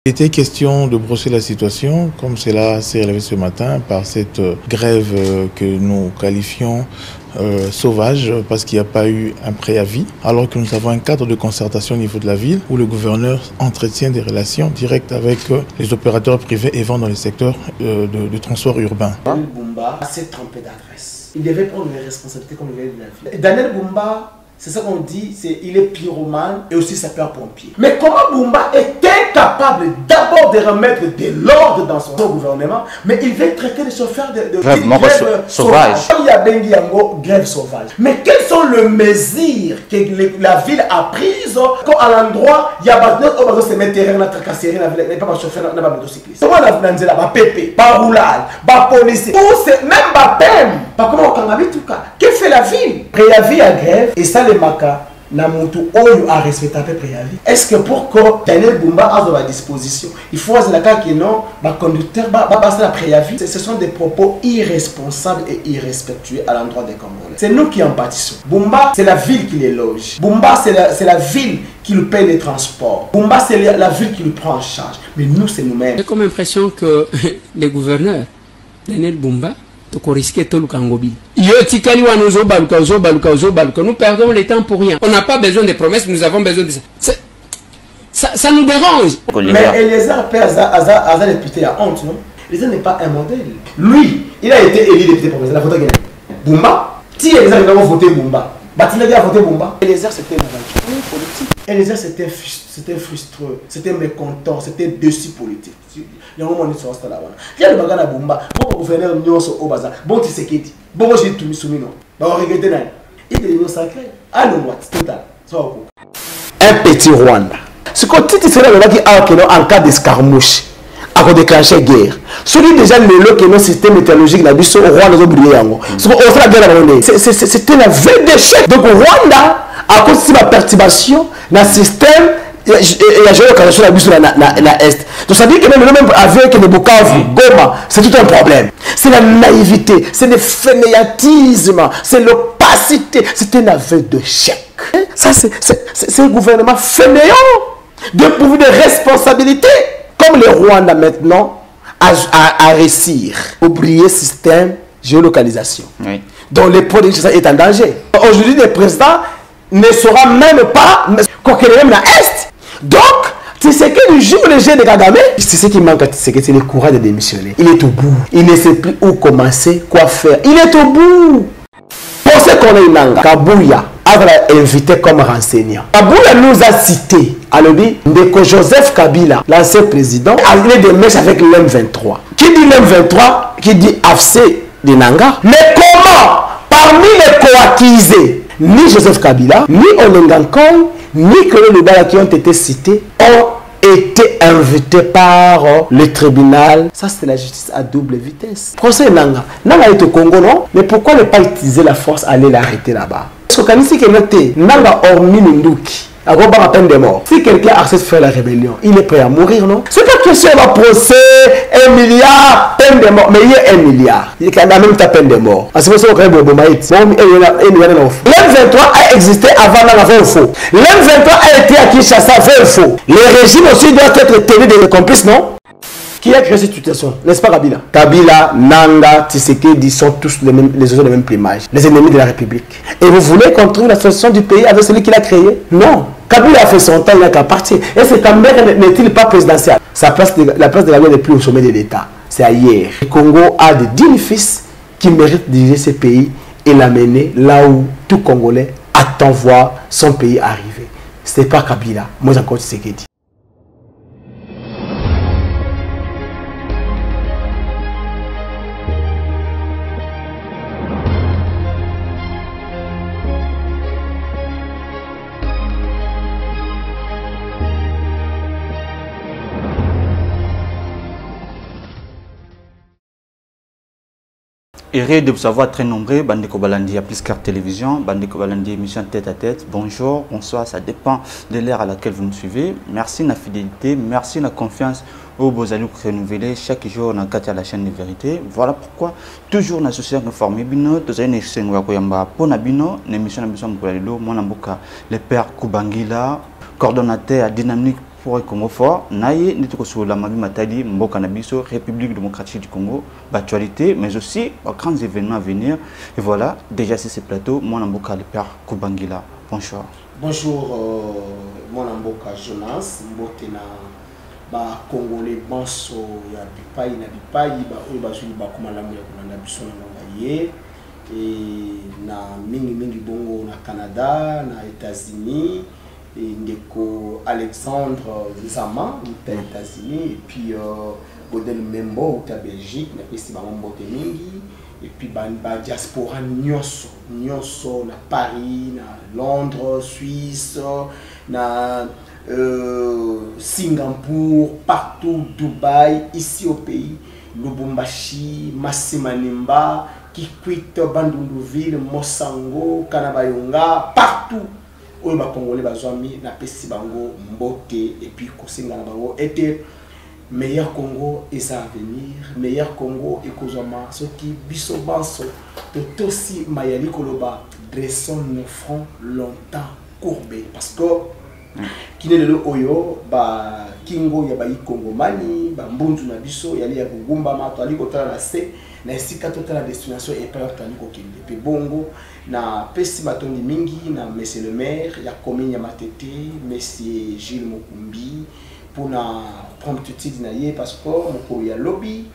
Il était question de brosser la situation, comme cela s'est révélé ce matin, par cette grève que nous qualifions sauvage, parce qu'il n'y a pas eu un préavis, alors que nous avons un cadre de concertation au niveau de la ville, où le gouverneur entretient des relations directes avec les opérateurs privés et vendent dans les secteurs de transport urbain. Daniel Bumba s'est trompé d'adresse. Il devait prendre les responsabilités comme il avait de la ville. Daniel Bumba, c'est ça qu'on dit, il est pyromane et aussi sapeur-pompier. Mais comment Bumba est incapable d'abord de remettre de l'ordre dans son gouvernement, mais il veut traiter les chauffeurs de grève sauvage. Il y a Bengi Yango, grève sauvage. Mais quelles sont les mesures que la ville a prises quand à l'endroit, il y a besoin de se mettre terrain, de tracasser, il pas chauffeur, il pas motocycliste. Comment la ville a pépé, pas roulage, pas police, même pas peine. Pas comment on a vu tout cas. Que fait la ville? Préavis à grève et ça les maca. Namutu Oyo a respecté un préavis. Est-ce que pour que Daniel Bumba a à disposition, il faut que le non, le conducteur va passer la préavis? Ce sont des propos irresponsables et irrespectueux à l'endroit des Congolais. C'est nous qui en pâtissons. Bumba, c'est la ville qui les loge. Bumba, c'est la ville qui lui paye les transports. Bumba, c'est la ville qui lui prend en charge. Mais nous, c'est nous-mêmes. J'ai comme impression que les gouverneurs, Daniel Bumba, nous perdons le temps pour rien. On n'a pas besoin de promesses, nous avons besoin de ça. Ça nous dérange. Mais Eliezer Azar député a honte, non? Eliezer n'est pas un modèle. Lui, il a été élu député provincial. La voté Bumba. Si Eliezer avait voté Bumba, Batilé a voté Bumba. Eliezer c'était une aventure politique. Eliezer c'était frustré, c'était mécontent, c'était déçu politique. Il y a un moment où il s'est là. Il y a le bagage à Bumba. Bon, le gouverneur Nyonso au bazar. Bon, tu sais qui dit. Bon, j'ai tout mis sous mino. Bah, on regrette n'a. Il est devenu sacré. Allons, moi, c'est total. Un petit Rwanda. Ce qu'on dit, c'est que en cas d'escarmouche, à déclencher guerre. Celui déjà le que notre système météorologique n'a vu au Rwanda ont brillé. C'était la veille d'échec. Donc, au Rwanda, à cause de la perturbation, dans le système, il y a géolocalisation la Est. Donc ça veut dire que même avec les Bukavu, Goma, c'est tout un problème. C'est la naïveté, c'est le fainéantisme, c'est l'opacité. C'est un aveu de chèque. Ça, c'est un gouvernement fainéant, dépourvu de responsabilité. Comme le Rwanda maintenant à réussir, oublier système géolocalisation. Oui. Donc le production est en danger. Aujourd'hui, le président ne saura même pas qu'on est même à l'Est. Donc, c'est ce que le jour le jeu de Kagame, c'est ce qui manque, c'est le courage de démissionner. Il est au bout. Il ne sait plus où commencer, quoi faire. Il est au bout. Pour ce qu'on est Nanga, Kabouya a invité comme renseignant. Kabouya nous a cité, alors dit, Ndeko Joseph Kabila, l'ancien président, a eu des mèches avec l'M23. Qui dit l'M23, qui dit AFC de Nanga. Mais comment, parmi les coatisés, ni Joseph Kabila, ni Olengankong, ni que les balles qui ont été cités ont été invités par le tribunal. Ça, c'est la justice à double vitesse. Procès Nanga. Nanga est au Congo, non? Mais pourquoi ne pas utiliser la force, aller l'arrêter là-bas? Parce que quand il est noté, Nanga hormis Nduki, à la peine de mort. Si quelqu'un accepte de faire la rébellion, il est prêt à mourir, non? C'est pas question d'un procès, 1 milliard, peine de mort. Mais il y a 1 milliard. Il y a même ta peine de mort. C'est pour ça que l'M23 a existé avant la faux. L'M23 a été à Kinshasa, faux. Les régimes aussi doivent être tenus de complices, non? Qui a créé cette situation? N'est-ce pas Kabila? Kabila, Nanga, Tshisekedi sont tous les oiseaux de même plumage, les ennemis de la République. Et vous voulez qu'on trouve la solution du pays avec celui qui l'a créé? Non. Kabila a fait son temps, il n'a qu'à partir. Et cette mère n'est-il pas présidentielle? La place de la loi n'est plus au sommet de l'État. C'est ailleurs. Le Congo a des dignes fils qui méritent de diriger ce pays et l'amener là où tout Congolais attend voir son pays arriver. Ce n'est pas Kabila. Moi, j'ai encore Tshisekedi. Heureux de vous savoir très nombreux, Bandeko Balandi à plus carte télévision, Bandeko Balandi émission tête à tête. Bonjour, bonsoir, ça dépend de l'ère à laquelle vous nous suivez. Merci de la fidélité, merci de la confiance au Bozalou renouvelé chaque jour dans la chaîne de vérité. Voilà pourquoi toujours dans la société informée bino, tous les émissions Wakoyamba pour Nabino, l'émission Nabison Moulalilo, mon amboka, le père Kubangila, coordonnateur dynamique pour le Congo fort, naïe, nous sur la Mabi Matadi, Mbokanabiso, République démocratique du Congo, l'actualité, mais aussi aux grands événements à venir. Et voilà, déjà c'est ce plateau, mon Mboka le père Koubangila. Bonjour. Bonjour, mon Mboka Jonas, Mbotena, ba Congolais banso ya bipai na bipai, ba oyo bazuli ba kumalamu ya kulanda biso na ye. Et na mingi bongo na Canada, na États-Unis. Et Ndeko Alexandre Zama aux États-Unis et puis Godel Membo aux Belgique na pesi ba mbote mingi et puis ba diaspora nyonso na Paris na Londres Suisse na Singapour partout Dubaï ici au pays Lubumbashi Masimanimba Kikwit Bandundu-Ville Mosango Kanabayonga partout oyo ba Congolais bazwami na pesi bango mbote et puis kosenga na bango était meilleur Congo et ça à venir meilleur Congo et kozoma soki biso banso to tosi mayali koloba dressons nos fronts longtemps courbés parce que kinelelo oyo ba kingo ya ba Kongomani ba mbunzu na biso yali ya kugumba mato ali kotala na se na esika totala destination et pas tali kokende pe bongo na pesi matondi mingi na monsieur le maire ya commune ya Matete monsieur Gilles Mokumbi pour na promptitude na ye parce que moko ya lobby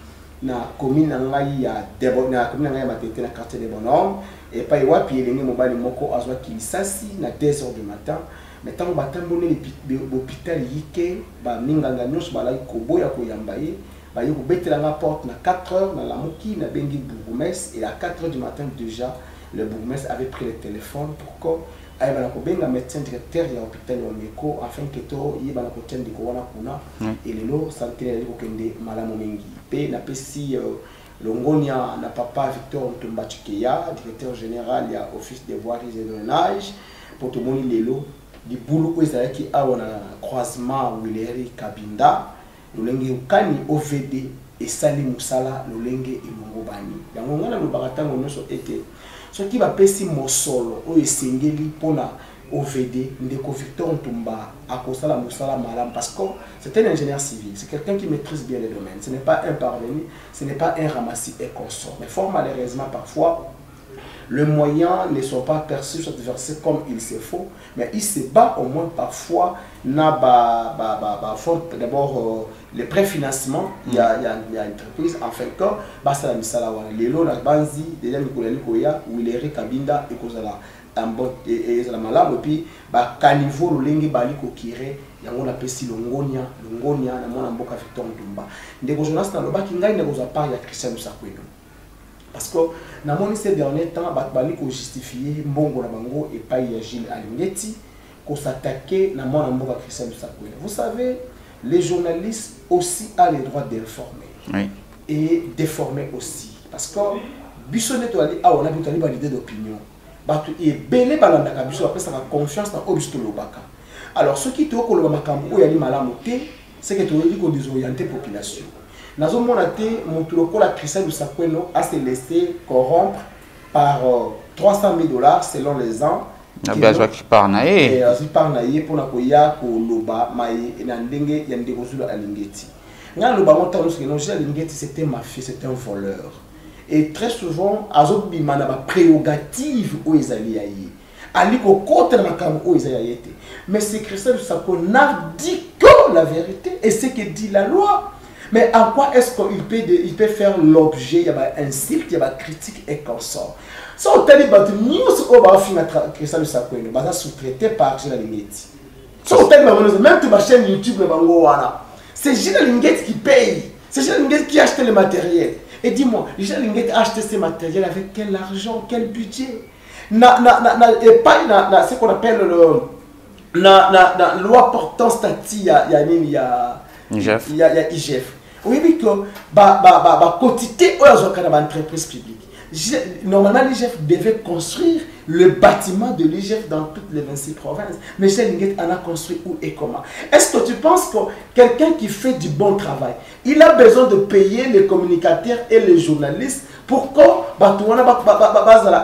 na commune na ngai ya na commune na ngai ya Matete na quartier des Bonhommes et pas wapi elenge mobali moko azwa kilisasi na 2h du matin mais tant batambone l'hôpital yike ba minganga nyos balai koboya koyamba ye ba yo betela na porte na 4h na la moki na bengi bourgmestre et à 4h du matin déjà le bourgmestre avait pris le téléphone pour que aille bana ko benga médecin directeur de l'hôpital Omeko afin que to yi bana ko tende ko wana kuna et lelo santé ya ko kende malamu mingi pe na pesi longonia na papa Victor Ntombachikeya directeur général ya office des voiries et drainage pour tout monde lelo di boulot ezalaki awa na croisement Wileri Kabinda lolenge ukani OVD et sali musala lolenge ilongo bani yango ngana lo bakatango nyonso ete soki ba pesi mosolo o esengeli pona OVD ndeko Victor Ntumba akosala musala malam parce que c'est un ingénieur civil, c'est quelqu'un qui maîtrise bien les domaines, ce n'est pas un parvenu, ce n'est pas un ramassis et consort, mais fort malheureusement parfois les moyens ne sont pas perçus sur versé comme il se faut, mais il se bat au moins parfois d'abord les préfinancements, il y a une entreprise en fait que ça la misala wana lelo na banzi déjà mikolali koya Wileri Kabinda et kozala et la malamu et puis ba caniveau lolenge bali ko kire yango na pesi longonia na mona mboka Victor Ntumba ndeko Jonas na lobaki ngai ndeko za part ya Christian Musakweno. Parce que dans ces derniers temps, il faut justifier mbongo na bango et pas Gilles Alingeti qu'on s'attaquait dans mon amboka Christian Musakweno. Vous savez, les journalistes aussi ont le droit d'informer et déformer aussi. Parce que Bissonnet on a une idée d'opinion. Et belé balandaka biso après ça la confiance dans Augusto Lobaka. Alors ce qui te ko lo makambo ya li malamu te, c'est que tu dis qu'on désorienter population. Nazo monate mutuloko la Christian Musakweno a se laissé corrompre par $300,000 selon les ans. Abazwa ki parnaye. Azi parnaye pour na koya ko loba mai na ndenge ya ndeko Zulu Alingeti. Nga loba monta no sekeno Zulu Alingeti c'était mafieux, c'était un voleur. Et très souvent azo bima na ba prérogative o ezali yayi. Ali ko kote na makambo o ezali yete. Mais c'est Christian Musakweno n'a dit que la vérité et ce que dit la loi. Mais en quoi est-ce qu'il peut faire l'objet, il y a un insulte, il y a une critique et consort. Ça, on t'a dit que news au bas film Christian Musakweno, bah ça sous-traité par Gilles Alingeti. Ça, on t'a dit même tu ma chaîne YouTube le bango voilà. C'est Gilles Alingeti qui paye. C'est Gilles Alingeti qui achète le matériel. Et dis-moi, Gilles Alingeti a acheté ce matériel avec quel argent, quel budget? Et pas ce qu'on appelle la loi portant statut, il y a IGF. Oui, mais que quantité ou entreprise publique. Normalement, l'IGF devait construire le bâtiment de l'IGF dans toutes les 26 provinces. Mais Chélinguet en a construit où et comment? Est-ce que tu penses que quelqu'un qui fait du bon travail, il a besoin de payer les communicateurs et les journalistes pour que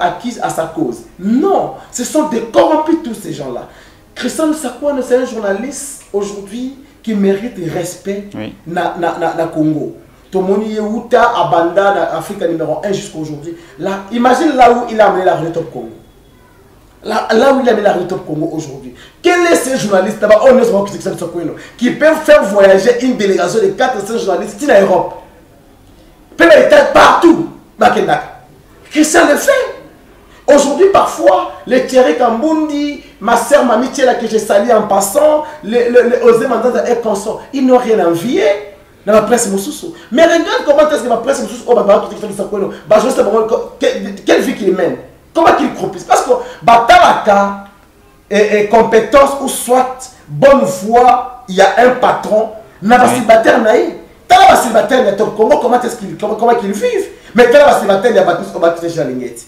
acquise à sa cause? Non, ce sont des corrompus tous ces gens-là. Christian Musakweno, c'est un journaliste aujourd'hui qui mérite respect oui. na Congo. Tomoni Yeuta Abanda na Afrique numéro 1 jusqu'à aujourd'hui. Là, imagine là où il a amené la radio Top Congo. Là où il a amené la radio Top Congo aujourd'hui. Quel est ce journaliste là-bas, qui peut faire voyager une délégation de 400 journalistes en Europe? Peut être partout. Christian le fait. Aujourd'hui, parfois, les Thierry Kambundi, ma soeur Mamitié, là que j'ai sali en passant, les Osé Mandanda et consorts, ils n'ont rien envié dans la presse Moussoussou. Mais regarde comment est-ce que la presse Moussoussou, quelle vie qu'il mène, comment qu'il croupisse. Parce que Batalaka et compétence ou soit bonne foi, il y a un patron, n'a pas célibataire naïf. T'as la célibataire, comment est-ce qu'ils vivent? Mais t'as la célibataire, il y a Baptiste Jalingeti.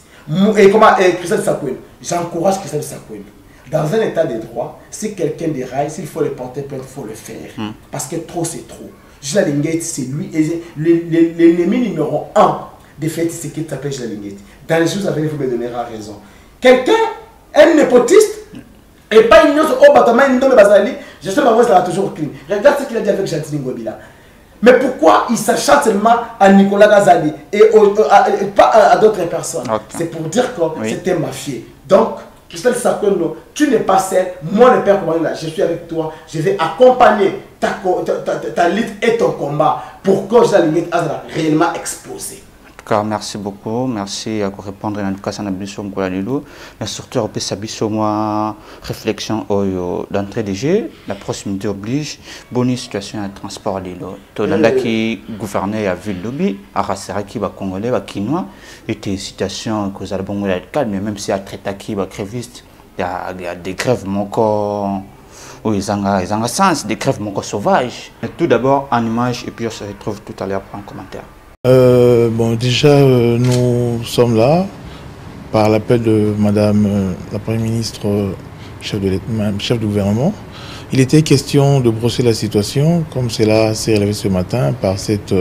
Et comment Christelle Sakouine, j'encourage Christelle Sakouine. Dans un état de droit, si quelqu'un déraille, s'il faut le porter plainte, il faut le faire. Parce que trop, c'est trop. Jalingeti, c'est lui, l'ennemi numéro 1 des faits, c'est qui s'appelle Jalingeti. Dans les jours à venir, vous me donnerez raison. Quelqu'un, un népotiste, et pas une autre, oh, bâtiment, une dame Bazali, je sais pas, ça va toujours clean. Regarde ce qu'il a dit avec Jantini Ngobila. Mais pourquoi il s'achète seulement à Nicolas Gazali et pas à d'autres personnes? C'est pour dire que c'est un mafieux. Donc, Christelle Sakono, tu n'es pas seul. Moi, le père Commandant, je suis avec toi. Je vais accompagner ta lutte et ton combat pour que la limite soit réellement explosée. Merci beaucoup, merci à répondre à l'éducation mais surtout à faire moi réflexion d'entrée de jeu, la proximité oblige, bonne situation de transport de l'eau. Tout le monde qui gouvernait à ville lobby, à Rassaraki, à Congolais, à Kinois, était situation que vous avez bon calme, mais même si à Tretaki, à Créviste, il y a des grèves encore. Oui, ils ont un sens, des grèves encore sauvages. Mais tout d'abord en image et puis on se retrouve tout à l'heure pour un commentaire. Bon, déjà, nous sommes là par l'appel de Madame la Première ministre, chef du gouvernement. Il était question de brosser la situation, comme cela s'est révélé ce matin, par cette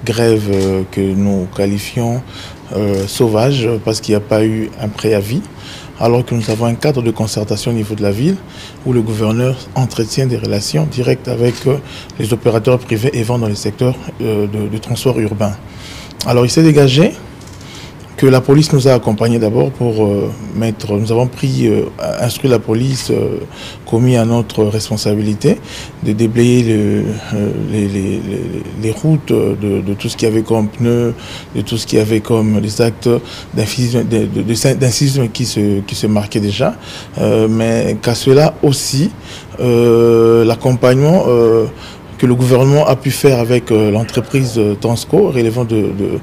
grève que nous qualifions sauvage, parce qu'il n'y a pas eu un préavis, alors que nous avons un cadre de concertation au niveau de la ville, où le gouverneur entretient des relations directes avec les opérateurs privés et vendent dans les secteurs de transport urbain. Alors il s'est dégagé que la police nous a accompagnés d'abord pour nous avons instruit la police, commis à notre responsabilité, de déblayer les routes de tout ce qu'il y avait comme pneus, de tout ce qu'il y avait comme des actes d'incivisme qui se marquaient déjà, mais qu'à cela aussi, l'accompagnement que le gouvernement a pu faire avec l'entreprise Transco, relevant de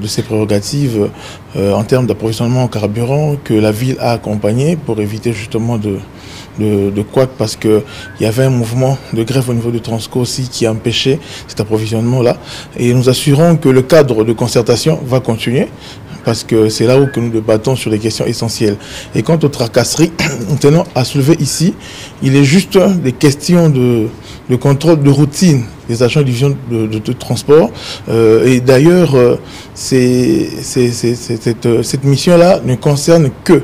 ses prérogatives en termes d'approvisionnement en carburant, que la ville a accompagné pour éviter justement de couac, parce qu'il y avait un mouvement de grève au niveau de Transco aussi qui empêchait cet approvisionnement-là. Et nous assurons que le cadre de concertation va continuer, parce que c'est là où que nous débattons sur les questions essentielles. Et quant aux tracasseries, nous tenons à soulever ici, il est juste des questions de contrôle de routine des agents de division de transport. Et d'ailleurs, cette mission-là ne concerne que,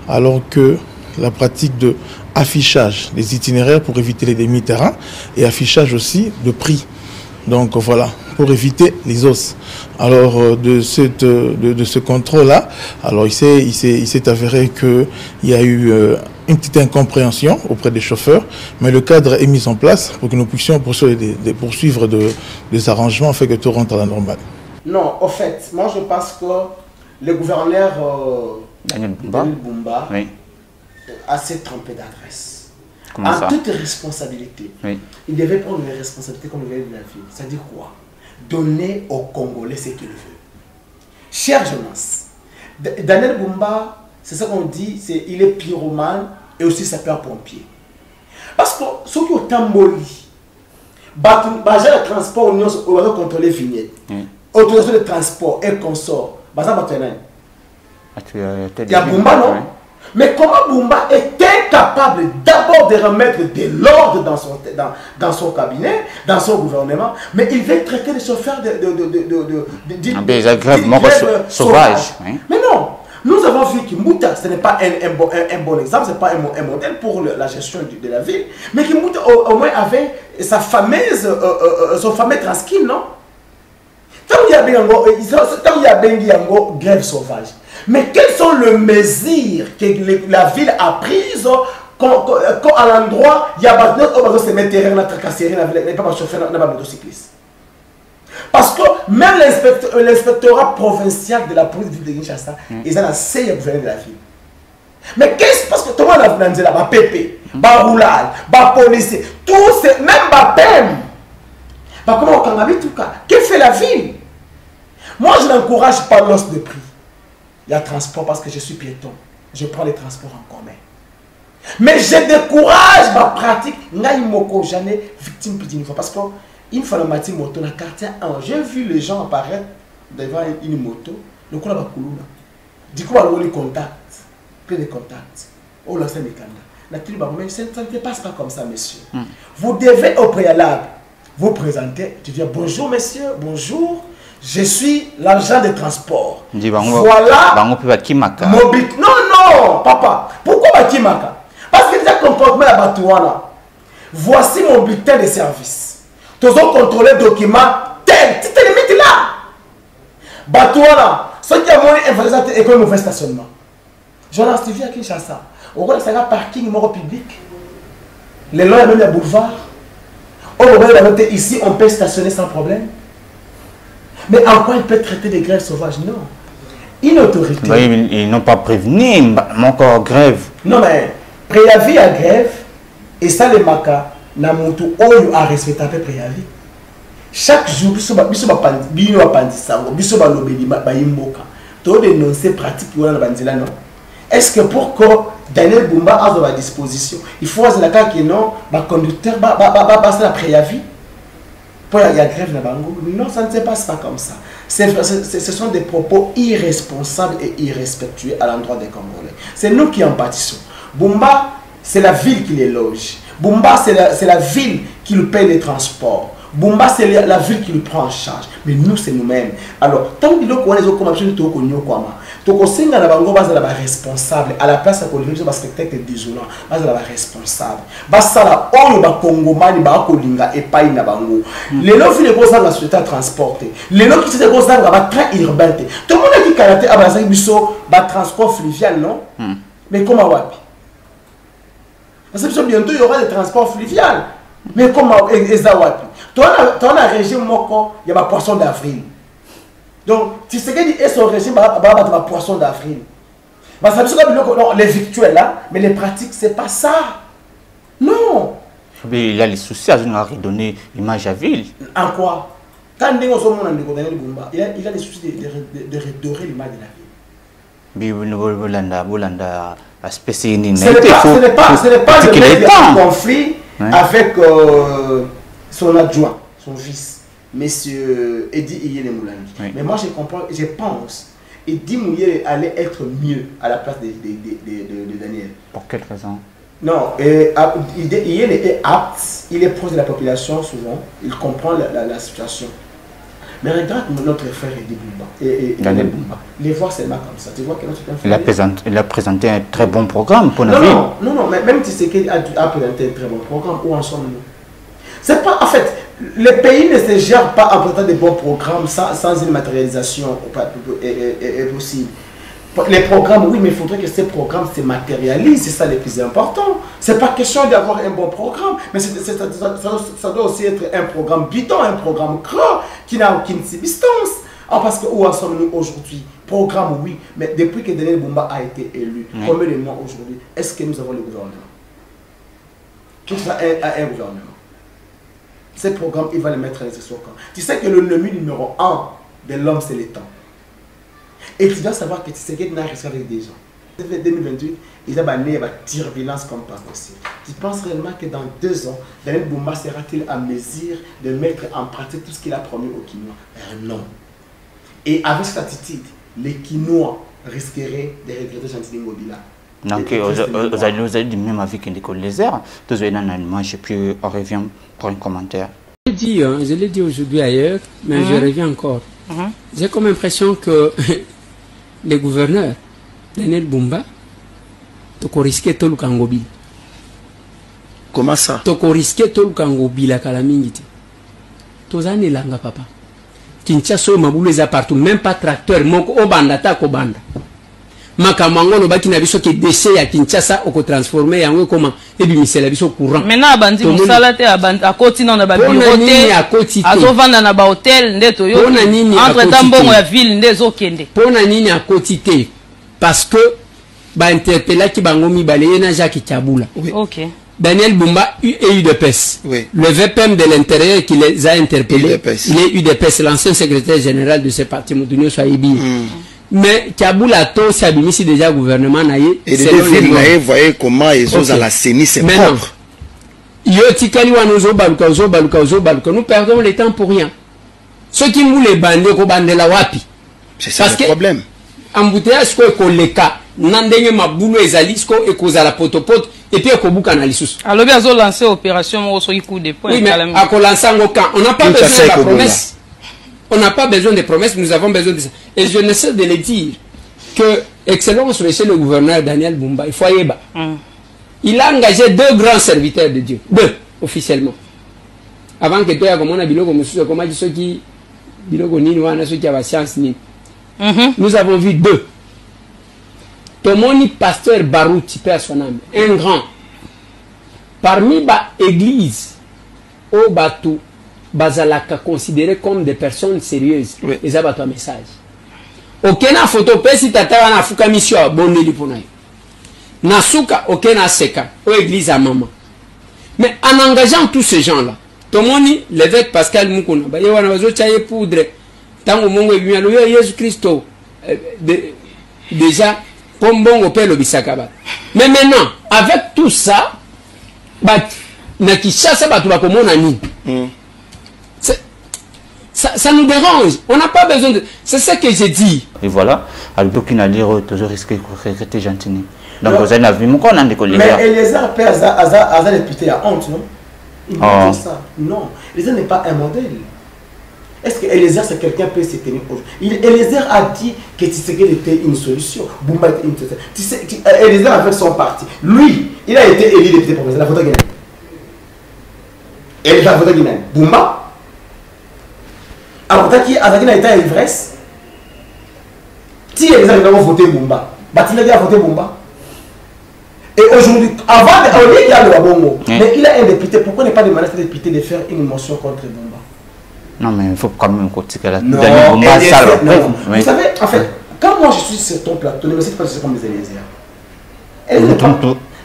alors que la pratique de affichage des itinéraires pour éviter les demi-terrains et affichage aussi de prix. Donc voilà, pour éviter les os. Alors de ce contrôle-là, alors il s'est avéré qu'il y a eu une petite incompréhension auprès des chauffeurs, mais le cadre est mis en place pour que nous puissions poursuivre des arrangements afin que tout rentre à la normale. Non, au fait, moi je pense que le gouverneur Daniel Bumba a s'est trompé d'adresse. En toute responsabilité. Il devait prendre les responsabilités comme il veut de la ville. C'est-à-dire quoi? Donner aux Congolais ce qu'il veut. Chère jeunesse, Daniel Bumba, c'est ça qu'on dit, il est pyromane et aussi sapeur-pompier. Parce que ceux qui ont tamboli, le transport, on va contrôler vignette. Autorisation de transport et consort, il y a Bumba, non? Mais comment Bumba est incapable d'abord de remettre de l'ordre dans son cabinet, dans son gouvernement, mais il veut traiter les chauffeurs de grève sauvage. Mais non, Nous avons vu que Mouta, ce n'est pas un bon exemple, ce n'est pas un modèle pour la gestion de la ville, mais que Mouta au moins avait son fameux tranquille, non? Tant qu'il y a une grève sauvage. Mais quelles sont les mesures que la ville a prises quand à l'endroit, il y a se mettre terrain, tracasserie, il n'y a pas de chauffeur, il n'y a pas de motocycliste. Parce que même l'inspectorat provincial de la police de Kinshasa, ils ont la CIE gouverner de la ville. Mais qu'est-ce parce que tout le monde a dit là, PP, roulage, policier, tout c'est même PEM. Comment on a vu tout cas? Que fait la ville? Moi je n'encourage pas l'os de prix. Il y a transport parce que je suis piéton. Je prends les transports en commun. Mais je décourage ma pratique. J'en ai victime plus d'une fois. Parce qu'une fois dans ma moto, dans le quartier 1, j'ai vu les gens apparaître devant une moto. Le coup, là, du coup, on a les contacts. Plein de contacts. Oh là, c'est mes canards. Mais ça ne passe pas comme ça, monsieur. Vous devez au préalable vous présenter. Tu dis bonjour, monsieur, bonjour. Je suis l'agent de transport. Voilà. Mobile. Non, non, papa. Pourquoi Bakimaka? Parce que déjà comportement à Batouana. Voici mon bulletin de service. Tous ont contrôlé le document tel. Tu te limites là. Batouana. Ceux qui ont monnaie et un mauvais stationnement. Jonas, tu viens à Kinshasa. Au rôle, c'est un parking mort public. Les lois, même les boulevards. Au rôle, ici, on peut stationner sans problème. Mais en quoi il peut traiter des grèves sauvages? Non. Une autorité. Bah, ils n'ont pas prévenu, mon corps grève. Non, mais préavis à grève, et ça, les maca, n'a monté au à respecter préavis. Chaque jour, biso dénoncer pratique non. Est-ce que pour que Daniel Bumba a à disposition, il faut que non, le conducteur passer la préavis? Pour la grève de Bango. Non, ça ne se passe pas comme ça. Ce sont des propos irresponsables et irrespectueux à l'endroit des Congolais. C'est nous qui en pâtissons. Bumba, c'est la ville qui les loge. Bumba, c'est la ville qui lui paye les transports. Bumba, c'est la ville qui lui prend en charge. Mais nous, c'est nous-mêmes. Alors, tant que nous connaissons comment nous sommes, tokosenga na bango baza la responsable à la place ya kolinga ba spectacle désolant baza la responsable basala oyo ba kongomani ba kolinga epai na bango lelo vile koza la société transporter lelo ki tete koza ba train urbain tout le monde qui karaté abaza biso ba transport fluvial non mais comment wapi parce que bientôt il y aura des transports fluvial mais comment eza wapi toi na régime moko ya ba poisson d'avril. Donc, tu sais que son régime va battre poisson d'avril. Les victuels là, mais les pratiques, c'est pas ça. Non. Mais il a les soucis à redonner l'image à ville. En quoi? Quand il a les soucis de redorer l'image de la ville. Ce n'est pas le mec qui a un conflit avec son adjoint, son fils. Monsieur Eddie Iyele Moulangi. Oui. Mais moi je comprends, je pense Eddie Mouye allait être mieux à la place de Daniel. Pour quelle raison? Non, Iyele est apte, il est proche de la population souvent, il comprend la situation. Mais regarde notre frère Eddie Bumba. Daniel Bumba. Les voir seulement comme ça. Tu vois que il a présenté un très bon programme pour la ville. Non, mais même tu sais qu'il a présenté un très bon programme. Où en sommes-nous? C'est pas, en fait, le pays ne se gère pas en présentant des bons programmes sans une matérialisation possible. Les programmes, oui, mais il faudrait que ces programmes se matérialisent, c'est ça le plus important. C'est pas question d'avoir un bon programme, mais ça doit aussi être un programme bidon, un programme grand, qui n'a aucune substance. Parce que où en sommes-nous aujourd'hui? Programme, oui, mais depuis que Daniel Bumba a été élu, combien de mois aujourd'hui, est-ce que nous avons le gouvernement? Tout ça a un gouvernement. Ces programmes, il va les mettre à l'exécution. Tu sais que l'ennemi numéro 1 de l'homme, c'est le temps. Et tu dois savoir que tu sais qu'il n'a rien avec des gens. En 2028, il a banni la turbulence comme pas possible. Tu penses réellement que dans 2 ans, Daniel Bumba sera-t-il à mesure de mettre en pratique tout ce qu'il a promis aux Kinois? Non. Et avec cette attitude, les Kinois risqueraient de regretter Gentili Mobila. Donc, vous allez du même avis que Nicole Lézard. Tous les Allemands, et puis on revient pour un commentaire. Je l'ai dit aujourd'hui ailleurs, mais je reviens encore. J'ai comme impression que les gouverneurs Daniel Bumba, tu risqué tout le Kangobi. Comment ça? Tu risqué tout le Kangobi la calamité. Tu as langa papa. Kinshasa mabulu les partout, même pas tracteur, moko obanda ta ko banda. Makamango no baki na biso ke déchet ya Kinshasa oko transformer yango comment et bi misela biso courant. Maintenant abandi musala te abandi akoti na ba bureau te azovanda na ba hôtel ndeto yo entre tambongo ya ville ndezo kende. Pona nini akoti te parce que ba interpella ki bango mibale na Jacques Kabula. Oui. OK. Daniel Bumba est UDPS. Oui. Le VPM de l'intérieur qui les a interpellés, il est UDPS, l'ancien secrétaire général de ce parti, Moudunio Swaibi. Mais Kabula to s'abimisi déjà gouvernement naïe. Et les deux villes naïe, voyez comment ils ont à la CENI, c'est propre. Nous perdons le temps pour rien. Ceux qui nous les bandent, la wapi. C'est ça le problème. Embouteillage ko leka nandenge mabulo ezalisko et cause à la potopoto et puis kobuka na lisusu. Alors bien ont lancé opération Mosoki coup de poing. Oui, mais à kolansa ngoka, on n'a pas besoin de la promesse. On n'a pas besoin de promesses, nous avons besoin de ça. Et je ne sais de le dire que Excellence monsieur le gouverneur Daniel Bumba, il faut y aller. Il a engagé 2 grands serviteurs de Dieu, 2 officiellement. Avant que toi comme on a biloko mususu comme dit ceux qui biloko nini wana ceux qui avaient science ni. Nous avons vu 2. Tomoni pasteur Barouti, père son âme, un grand. Parmi les églises, au bateau, bazalaka considéré comme des personnes sérieuses. Ils ont un message. Aucune photo, si tu as un fuka mission à Bondeli pour nous. Nasuka, aucun seka, aux églises à maman. Mais en engageant tous ces gens-là, Tomoni, l'évêque Pascal Moukouna, il y a un poudre. Tango mongo ebimalo yo Yesu Christo déjà comme bongo pelo bisakaba. Mais maintenant avec tout ça na Kinshasa batu ba komona ni. Ça nous dérange. On n'a pas besoin de c'est ce que j'ai dit. Et voilà, alors qu'il a lire toujours risqué de regretter gentiment. Donc vous avez vu mon qu'on a des collègues. Mais Eliezer père a député à honte non? Il dit ça. Non, Eliezer n'est pas un modèle. Est-ce que Eliezer, c'est quelqu'un peut se tenir aujourd'hui? Eliezer a dit que Tshisekedi était une solution. Bumba était une solution. Eliezer avec son parti. Lui, il a été élu député provincial. La photo Guinée. Et la photo Guinée. Bumba. Alors, qui a été à l'ivresse. Si Eliezer a voté Bumba, Batilé a voté Bumba. Et aujourd'hui, avant de il y a le Bongo. Mais il a un député. Pourquoi ne pas demander à ce député de faire une motion contre Bumba? Non, mais il faut quand même continuer là. Non, vous savez, en fait, quand moi je suis sur ton plateau, ne me cite pas comme des Eliezer.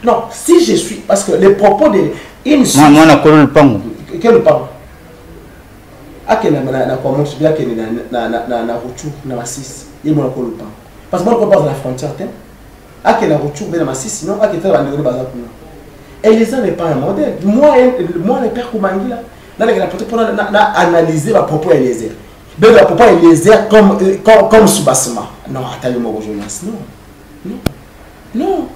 Non, si je suis, parce que les propos de une moi, on a connu le pango. Quel pango? Ah, que na comment je bien que na retour na massis, il m'a connu le pango. Parce que moi, on passe la frontière, ah que na retour bien na massis, sinon ah que tu vas aller bazar pour nous. Eliezer n'est pas un modèle. Moi, le père Koumangila. Pour analyser ma propos Eliezer. Mais la propos Eliezer comme sous-bassement. Non, attendez-moi, Jonas. Non. Non.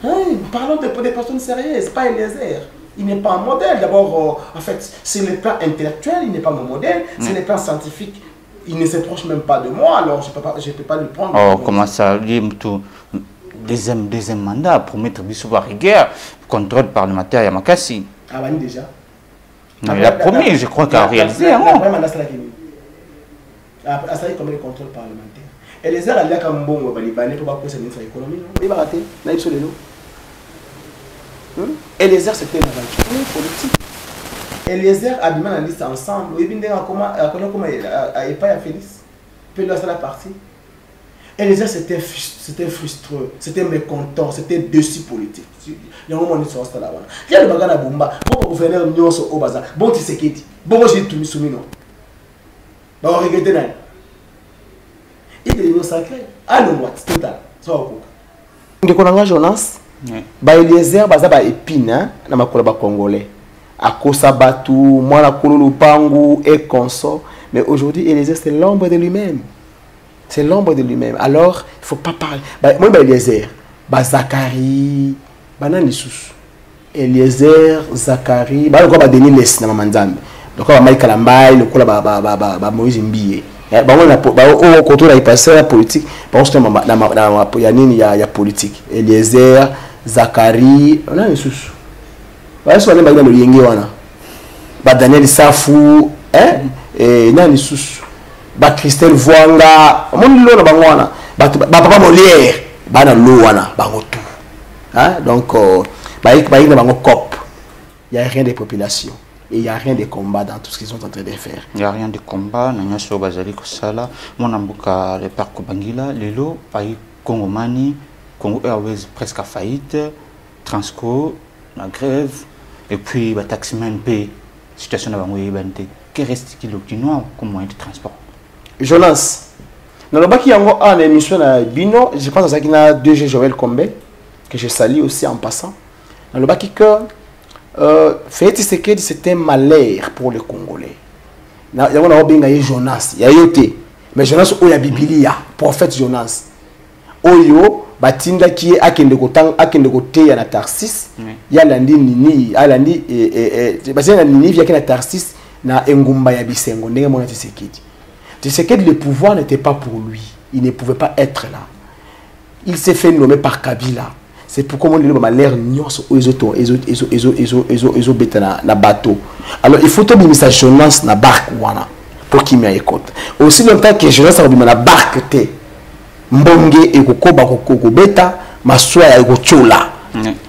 Hein, parlons des personnes sérieuses, pas Eliezer. Il n'est pas un modèle. D'abord, en fait, sur le plan intellectuel, il n'est pas mon modèle. Sur le plan scientifique, il ne s'approche même pas de moi. Alors, je ne peux pas le prendre. Oh, comment ça, tout deuxième mandat pour mettre Bissou à rigueur, contrôle parlementaire à Makassi. Ah, bah, déjà. Non, il a promis, je crois qu'il a réalisé. Il a vraiment ça comme le contrôle parlementaire. Et les airs, il y a comme bon, il va aller pour passer une économie. Il va rater, là, il sur les lots. Et les airs, c'était une aventure politique. Et les airs, habillement la liste ensemble. Il vient de comment il n'y a pas Félix. Puis là, c'est la partie. Et les airs, c'était frustreux, c'était mécontent, c'était dessus politique. Il y a un moment où ils sont là-bas. Il y a le bagage à Bumba, bon gouverneur Nyonso au bazar, bon Tshisekedi, bon j'ai tout mis soumis non. Bah on regrette n'a. Il est devenu sacré. Ah non, c'est total. Ça va quoi. Donc on a Jonas. Bah Eliezer baza ba épine na makolo ba congolais. Akosa Batu, moi la Kololo Pangu et consort. Mais aujourd'hui Eliezer c'est l'ombre de lui-même. C'est l'ombre de lui-même. Alors, il ne faut pas parler. Moi, Eliezer, Zacharie, Eliezer, Zacharie, il y a Denis Les, donc il y a Mike Kalambay, il y a Moïse Mbiye. On contrôle la politique. parce que il y a politique. Eliezer, Zachary, on a un sous. Voilà, ce qu'on a le yengi wana. Ba Daniel Safou, hein, et nani sous. Ba Christelle Voanga, mon lo na bangwana. Ba papa Molière, ba na lo wana, bango tout. Hein, donc ba na bango cop. Il y a rien de population. Et il n'y a rien de combat dans tout ce qu'ils sont en train de faire. Il n'y a rien de combat. Nous sommes basés sur ça. Mon ambuka le parc Bangila, Lelo, pays Congo Mani, Congo Airways presque à faillite, Transco, la grève, et puis le taximan paye. Situation d'Abangoye Bante. Que reste-t-il au Kinois comme moyen de transport? Jonas, dans le bas qui y a une émission à Bino, je pense à ça qu'il y a 2G Joël Combé, que je salue aussi en passant. Dans le bas qui Félix Tshisekedi, c'est un malheur pour les Congolais. Il y a Jonas, il y a Yoté. Mais Jonas, il y a Bibilia, prophète Jonas. Oyo, Batinda qui est à Kendekote, il y a Tarsis, il y a Landi Nini, il y a Landi, il y a Tarsis, il y a Ngumba Yabisengo, il y a Tshisekedi. Tshisekedi, le pouvoir n'était pas pour lui. Il ne pouvait pas être là. Il s'est fait nommer par Kabila. C'est pourquoi on dit que l'air nyos na bateau. Alors il faut que ça Jonas na barque wana pour qu'il m'y écoute. Aussi longtemps que Jonas a dit na barque te mbonge et kokoba koko beta maswa ya gochola.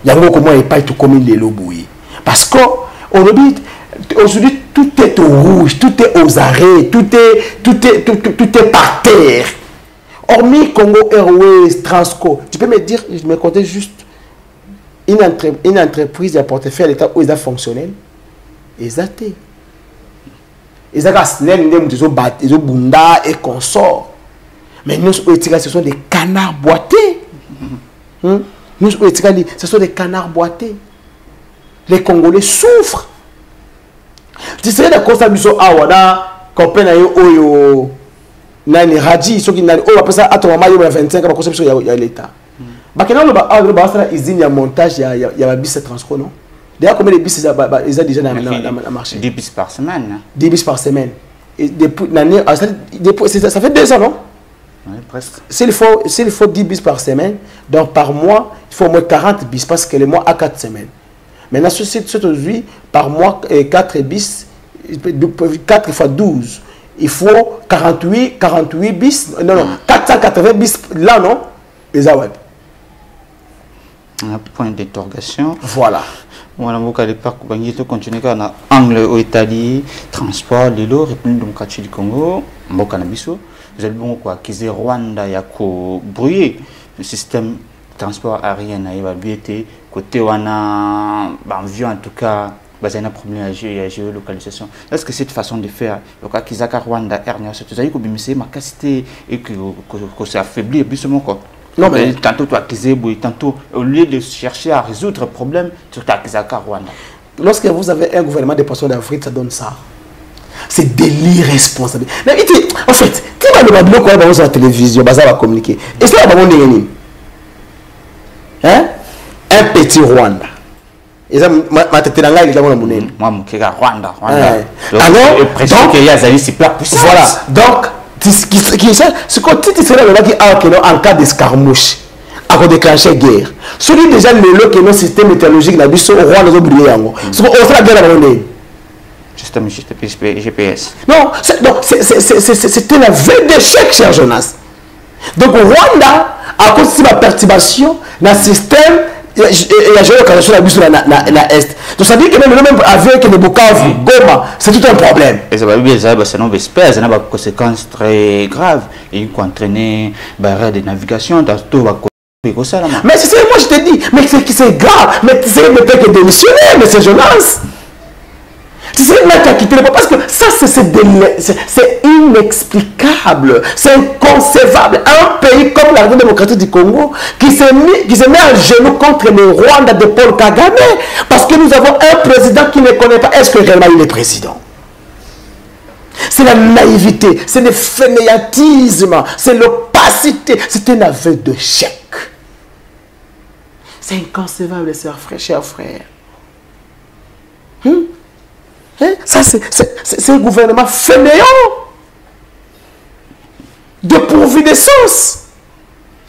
Yango comment il pas tout comme les lobouyi. Parce que aujourd'hui tout est au rouge, tout est aux arrêts, tout est par terre. Hormis Congo Airways, Transco, tu peux me dire, je me comptais juste une entreprise à portefeuille à l'État où ils sont fonctionnels. Ils ont été. Ils ont bunda et consorts. Mais nous, ce sont des canards boités. Nous, ce sont des canards boités. Les Congolais souffrent. Tu sais, la constatation, nani raji soki nani o apesa atoma mayo ya 25 ba conception ya l'état bakena lo ba sala usine ya montage ya bus Transco non d'ailleurs combien de bus ils ont déjà dans marché 10 bus par semaine 10 bus par semaine et depuis ça fait 2 ans non oui, presque s'il faut 10 bus par semaine donc par mois il faut au moins 40 bus parce que le mois a 4 semaines maintenant c'est aujourd'hui par mois 4 bus 4 fois 12 il faut 48 bis, non, 480 bis là, non? Les web. Un point d'interrogation. Voilà. Voilà, on va continuer à angle au Italie, transport, l'îlot, République démocratique du Congo, Mokanabiso. Vous avez bon quoi, qui est Rwanda, il y a brouillé le système de transport aérien à évaluer, côté on a, vu en tout cas. Il y a un problème à géolocalisation. Est-ce que cette façon de faire, le cas qu'ils ont Rwanda, Ernia, c'est tout ça, il ma capacité et que ça affaiblit justement quoi. Non mais tantôt toi tantôt au lieu de chercher à résoudre le problème, tu as Rwanda. Lorsque vous avez un gouvernement de personnes d'Afrique, ça donne ça. C'est de l'irresponsabilité. En fait, qui va le babylon quand on va sur la télévision, ça va communiquer. Et ça va vous hein? Un petit Rwanda. Et ça m'a tête dans l'air, moi Rwanda. Alors, donc il y a super puissant. Voilà. Donc ce qu'on dit c'est là qui en cas d'escarmouche à déclencher guerre. Celui déjà le système météorologique la biso au Rwanda zo briller yango. Ce qu'on fait la guerre à Rwanda. Système GPS. Non, c'était la veille d'échec cher Jonas. Donc au Rwanda à cause de la perturbation dans le système il y a géolocalisation la bus na est. Donc ça veut dire que même avec les Bukavu, Goma, c'est tout un problème. Et ça va bien ça non espèce, ça a des conséquences très graves et il faut entraîner barrière de navigation dans tout va. Mais c'est ça moi je te dis, mais c'est grave, mais c'est peut-être que démissionner, mais c'est Jonas. C'est là qu'à quitter le parce que ça c'est inexplicable, c'est inconcevable. Un pays comme la République démocratique du Congo qui se met à genoux contre le Rwanda de Paul Kagame parce que nous avons un président qui ne connaît pas est-ce que réellement il est président. C'est la naïveté, c'est le fainéantisme, c'est l'opacité, c'est un aveu de chèque. C'est inconcevable, chers frères. Ça, c'est un gouvernement fainéant, dépourvu de sens.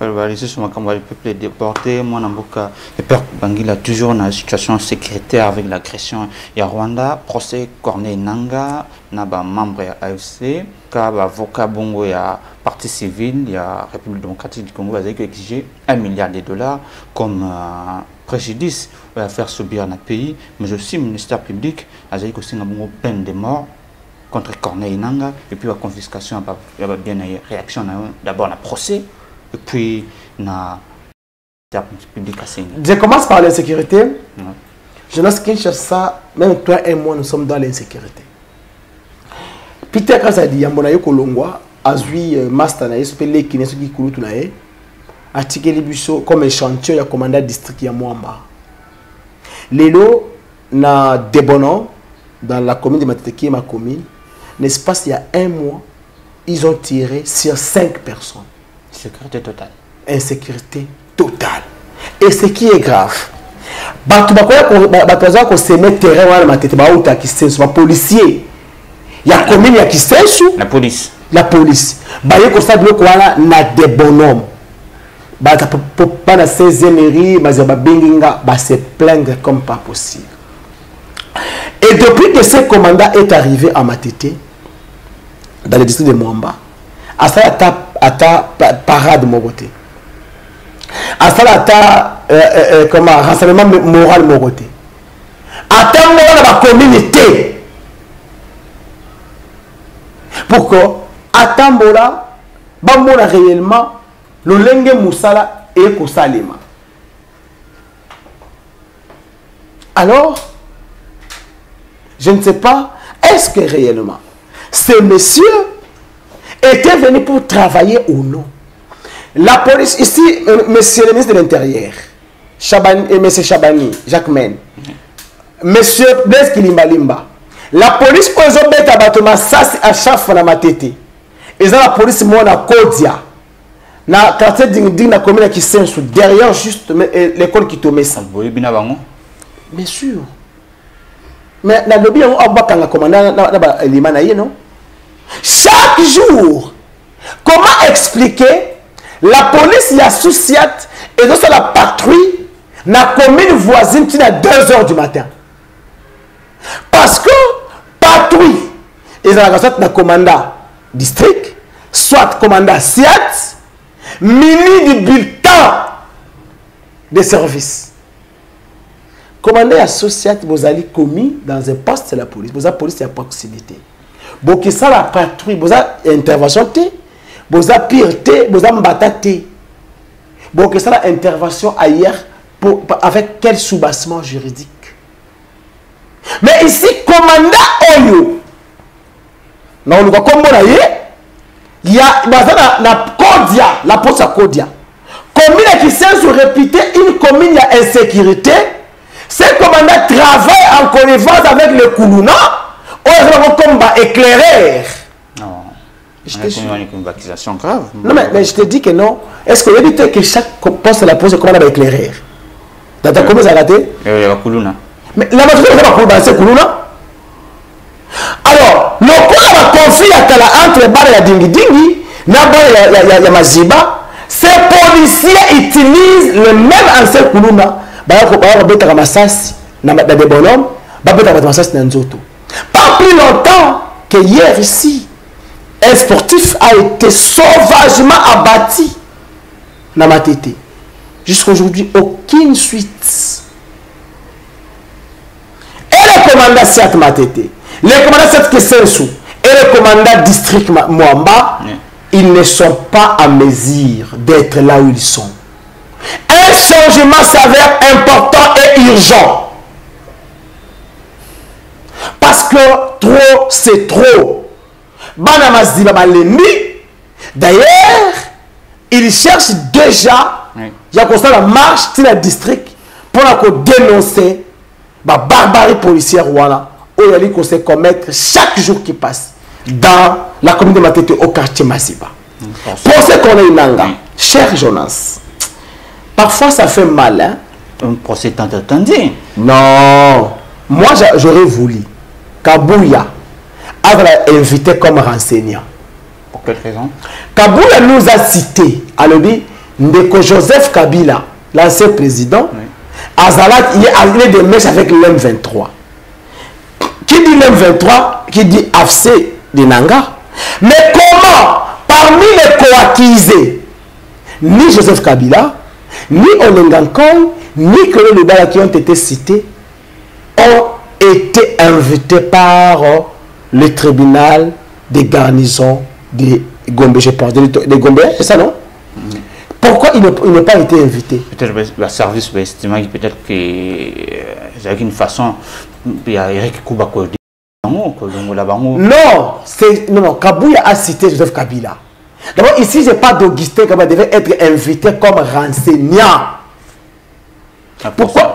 le peuple déporté, moi, le père Bangui a toujours une situation sécuritaire avec l'agression. Il y a Rwanda, procès Corneille Nangaa, naba membre de l'AFC, avocat Bongo, il y a parti civile, il y a République démocratique du Congo, qui a exigé $1 milliard comme préjudice pour faire subir dans le pays, mais aussi le ministère public a dit que c'est une peine de mort contre Corneille Nangaa, et puis la confiscation, il y a bien une réaction d'abord dans le procès, et puis dans la publication. Je commence par l'insécurité. Je pense que ça, même toi et moi, nous sommes dans l'insécurité. Peter Kazadi, Yambonayo Kolongwa, Azui Master Naye, Sopele Kinesu Kikulutu Naye, a tiré les buissons comme un chantier, il y a commandant district Yamouamba. Lélo, na Debonon, dans la commune de Matete, ma commune, n'est-ce pas, il y a un mois, ils ont tiré sur 5 personnes. Sécurité totale. Insécurité totale. Et ce qui est grave, quand se met terrain, les policiers, il y a commune qui sous la police. La police. Il y a des bonhommes. Pas la 16e mairie, mais se plaindre comme pas possible. Et depuis que ce commandant est arrivé à Matete, dans le district de Mwamba, à ça, à ta parade Mogoté. À ça, à ta renseignement moral Mogoté. À ta moral la communauté. Pourquoi? À ta moral, bamona réellement, le lenge moussala et kosalema. Alors, je ne sais pas, est-ce que réellement, ces messieurs étaient venus pour travailler ou non? La police, ici, monsieur le ministre de l'Intérieur, monsieur Chabani, Jacques Men, monsieur Blaise Kilimbalimba, la police, aux hommes bêtes abattement, ça c'est à chaque fois dans ma tête. Et ça, la police, moi, na Kodia, na quartier d'Ingding, na commune qui s'est derrière juste l'école qui tombe ça. Bien sûr. Mais la lobby, on va quand la commandant, non? Chaque jour, comment expliquer la police y a souciat et donc la patrouille na commune voisine qui à 2 h du matin. Parce que patrouille, ils ont la commandant district, soit commandant SIAT, mini du bulletin de service. Commandant associé, vous allez commis dans un poste de la police, vous avez police à proximité. Donc ça la patrouille, vous avez intervention, vous avez pire, vous avez mbataté. Donc ça la intervention ailleurs avec quel soubassement juridique. Mais ici, commandant Oyo, non, nous comme il y a la Kodia, la poste à Kodia. Commune qui s'est répété une commune à insécurité. Ces commandants travaillent en connivence avec le Koulouna, ou ils comme éclaireur. Non. Je te dis une accusation grave. Non, mais je te dis que non. Est-ce que vous dites que chaque poste de la pose est comme un éclaireur? Dans ta commune, ça a raté? Il y a Koulouna. Mais la majorité de la commune, c'est Koulouna. Alors, le coup de conflit entre Bar et Dingi, Nabar et Maziba, ces policiers utilisent le même ancien Koulouna. Pas plus longtemps que hier ici, un sportif a été sauvagement abattu dans ma tête. Jusqu'à aujourd'hui, aucune suite. Et le commandant Siat Matete, le commandant Siat Kesensou et le commandant district Mwamba, ils ne sont pas à mesure d'être là où ils sont. Un changement s'avère important et urgent. Parce que trop, c'est trop. D'ailleurs, ils cherchent déjà, il y a constat la marche dans le district pour dénoncer la barbarie policière voilà, où il y a commettre chaque jour qui passe dans la commune de Matete au quartier Maziba. Pour ce qu'on a une nanga, cher Jonas. Parfois, ça fait mal. Hein? Un procès tant attendu. Non. Moi, j'aurais voulu Kabouya avait invité comme renseignant. Pour quelle raison? Kabouya nous a cité. Alors, dit, Ndeko Joseph Kabila, l'ancien président, Azalat, il est des mèches avec l'M23. Qui dit l'M23, qui dit AFC de Nanga. Mais comment, parmi les coaccusés, ni Joseph Kabila, ni Olengankong, ni Kolo Lebala qui ont été cités, ont été invités par le tribunal des garnisons de Gombe, je pense, de Gombe, c'est ça, non? Pourquoi il n'a pas été invité? Peut-être le service va estimer peut-être que j'ai une façon, il y a Eric Koubako. Non, non, Kabouya a cité Joseph Kabila. D'abord, ici, je parle d'Augustin Kabila devait être invité comme renseignant. Pourquoi?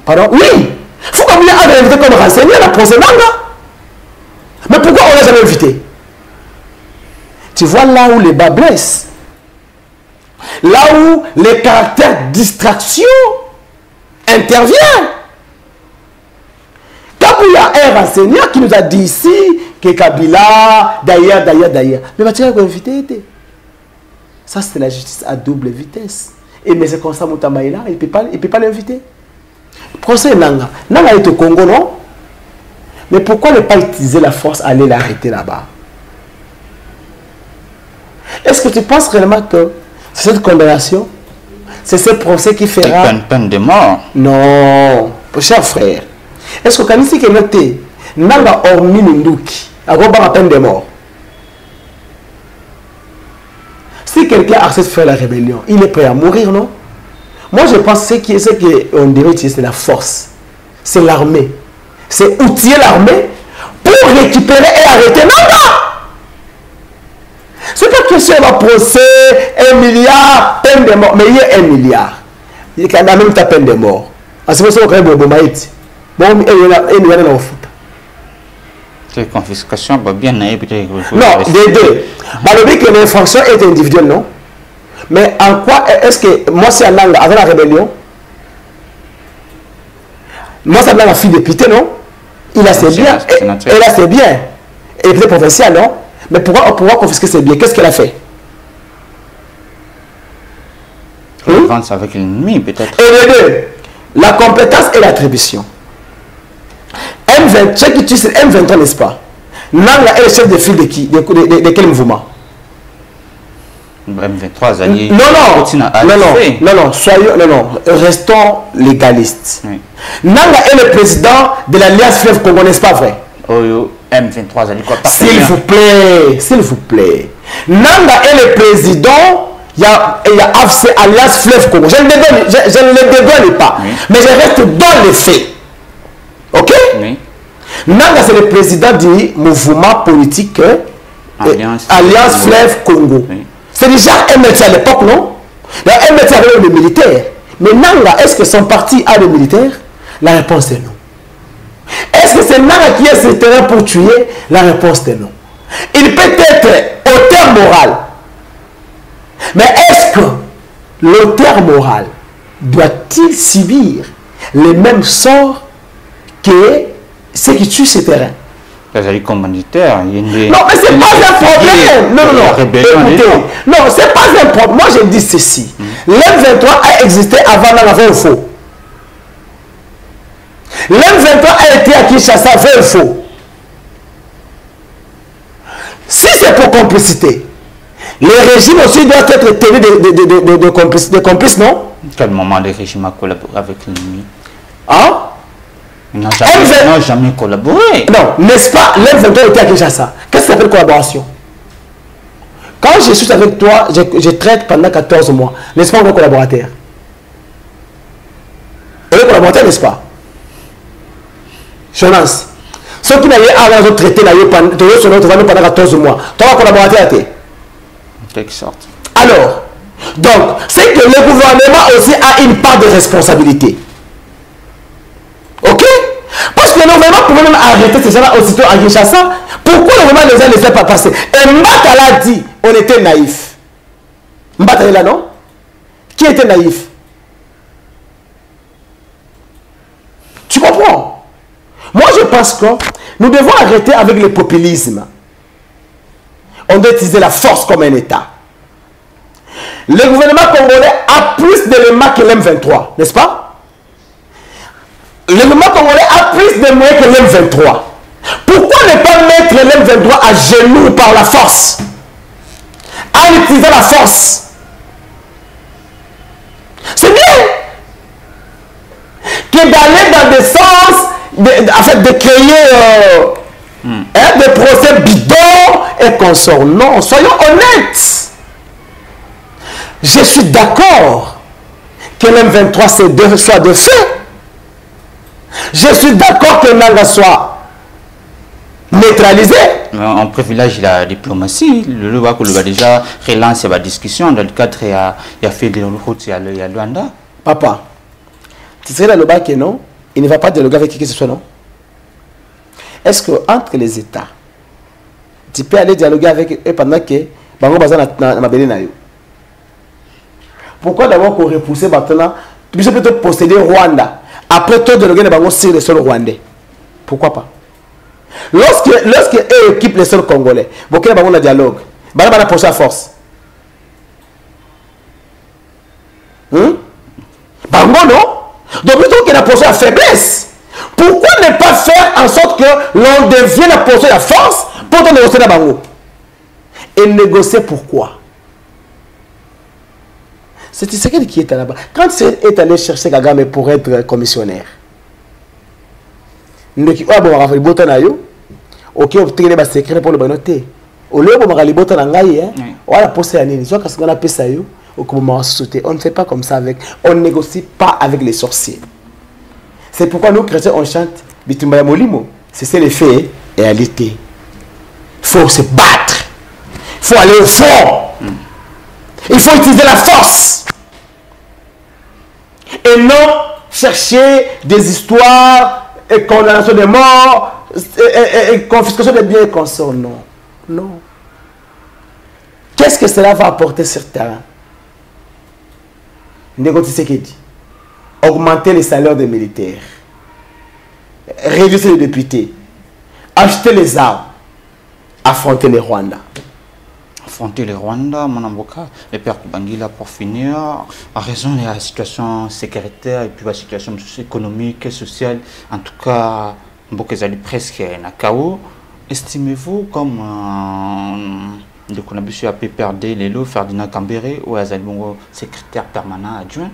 Pardon? Oui! Faut Kabila a invité comme renseignant la procès Nanga. Mais pourquoi on l'a jamais invité? Tu vois là où les bas blessent. Là où les caractères distraction interviennent. Kabouya est un renseignant qui nous a dit ici que Kabila, d'ailleurs. Mais tu as invité. Ça, c'est la justice à double vitesse. Et mais c'est comme ça, Moutamaïla, il ne peut pas l'inviter. Procès Nanga. Nanga est au Congo, non? Mais pourquoi ne pas utiliser la force, aller l'arrêter là-bas? Est-ce que tu penses réellement que cette condamnation, c'est ce procès qui fera... peine de mort? Non, cher frère. Est-ce que quand ici qui est noté, Nanga hormis Nduki, a la peine de mort? Si quelqu'un accepte de faire la rébellion, il est prêt à mourir, non? Moi, je pense que ce qu'on dirait, c'est la force. C'est l'armée. C'est outiller l'armée pour récupérer et arrêter Nanga. C'est pas question de procès, 1 milliard, peine de mort. Mais il y a 1 milliard. Il y a quand même ta peine de mort. C'est pour ça qu'on a un maït. Bon, il y a 1 milliard dans le foot. C'est confiscation, bien peut-être. Non, des deux. Malgré que l'infraction est individuelle, non? Mais en quoi est-ce que moi, c'est un langue avec la rébellion? Moi, c'est la fille député, non? Il a ses biens. Elle a ses biens. Elle est provinciale, non? Mais pourquoi confisquer ses biens? Qu'est-ce qu'elle a fait? Avance avec l'ennemi, peut-être. Et les deux, la compétence et l'attribution. M23, n'est-ce pas? Nanga est le chef de file de qui? De quel mouvement? M23, alliés. Non, restons légalistes. Oui. Nanga est le président de l'Alliance Fleuve Congo, n'est-ce pas vrai? M23, alliés quoi? S'il vous plaît. Nanga est le président, il y a AFC, Alliance Fleuve Congo. Je ne le dédouane pas, oui. Mais je reste dans les faits. Ok? Oui. Nanga, c'est le président du mouvement politique Alliance Fleuve Congo. Oui. C'est déjà MLT à l'époque, non? MLT avait le militaire. Mais Nanga, est-ce que son parti a le militaire? La réponse est non. Est-ce que c'est Nanga qui est sur le terrain pour tuer? La réponse est non. Il peut être auteur moral. Mais est-ce que l'auteur moral doit-il subir les mêmes sorts que ceux qui tuent ce terrain? Les commanditaires. Non, mais c'est pas un problème. Non, c'est pas un problème. Moi, je dis ceci. L'M23 a existé avant la faux. L'M23 a été à Kinshasa, vrai ou faux? Si c'est pour complicité, les régimes aussi doivent être tenus de complices, non? Quel moment les régimes a collaboré avec l'ennemi? Hein? Ils n'ont jamais collaboré. Non, n'est-ce pas? L'M23 était à Kinshasa. Qu'est-ce que ça s'appelle collaboration? Quand je suis avec toi, je traite pendant 14 mois. N'est-ce pas, on est collaborateur? On est collaborateur, n'est-ce pas? Jonas. Ceux qui n'avaient pas traité pendant 14 mois. Tu vas collaborateur à tes? En quelque sorte. Alors, donc, c'est que le gouvernement aussi a une part de responsabilité. Ok? Parce que le gouvernement pouvait même arrêter ces gens-là aussitôt à Kinshasa. Pourquoi le gouvernement ne les a pas passer? Et Mbata l'a dit, on était naïfs. Mbata est là, non? Qui était naïf? Tu comprends? Moi, je pense que nous devons arrêter avec le populisme. On doit utiliser la force comme un État. Le gouvernement congolais a plus d'éléments que l'M23, n'est-ce pas? Le gouvernement congolais a plus de moyens que l'M23. Pourquoi ne pas mettre l'M23 à genoux par la force? En utilisant la force. C'est bien que d'aller dans des sens, en fait, de créer des procès bidons et consorts. Non, soyons honnêtes. Je suis d'accord que l'M23 soit de fait. Je suis d'accord que Nanga soit neutralisé. On privilège la diplomatie. Le Luba a déjà relancé la discussion dans le cadre il y a fait des routes, il y a Luanda. Papa, tu serais là le que non, il ne va pas dialoguer avec qui que ce soit, non? Est-ce que entre les États, tu peux aller dialoguer avec eux pendant que Bango Bazan na belé na yo? Pourquoi d'abord qu'on repousse maintenant? Tu peux plutôt posséder Rwanda. Après tout dialoguer les Bango sur les sols rwandais. Pourquoi pas? Lorsque eux équipent les sols congolais, beaucoup de Bango na dialogue. Bango na poser à force. Bango non? Donc plutôt qu'il a posé à faiblesse. Pourquoi ne pas faire en sorte que l'on devienne à poser la force pour négocier la Bango? Et négocier pourquoi? C'est Tshisekedi qui est là-bas. Quand il est allé chercher Kagame pour être commissionnaire, il a dit que ok, il a secret pour le banoté. Au lieu de on ne fait pas comme ça avec. On ne négocie pas avec les sorciers. C'est pourquoi nous, chrétiens, on chante Bitumbaya Molimo. C'est les faits et réalité. Il faut se battre. Il faut aller au fond. Il faut utiliser la force. Et non chercher des histoires et condamnation des morts et confiscation des biens et consorts. Non. Non. Qu'est-ce que cela va apporter sur le terrain? Négocier ce qu'il dit. Augmenter les salaires des militaires. Réduire les députés. Acheter les armes. Affronter les Rwandais. Affronter les Rwandais, mon avocat, le père Kubangila, pour finir, en raison de la situation sécuritaire et puis la situation économique et sociale, en tout cas, beaucoup de presque na chaos. Estimez-vous comme de qu'on a pu PPRD, Lelo, Ferdinand Kambere ou Azalibongo, secrétaire permanent adjoint,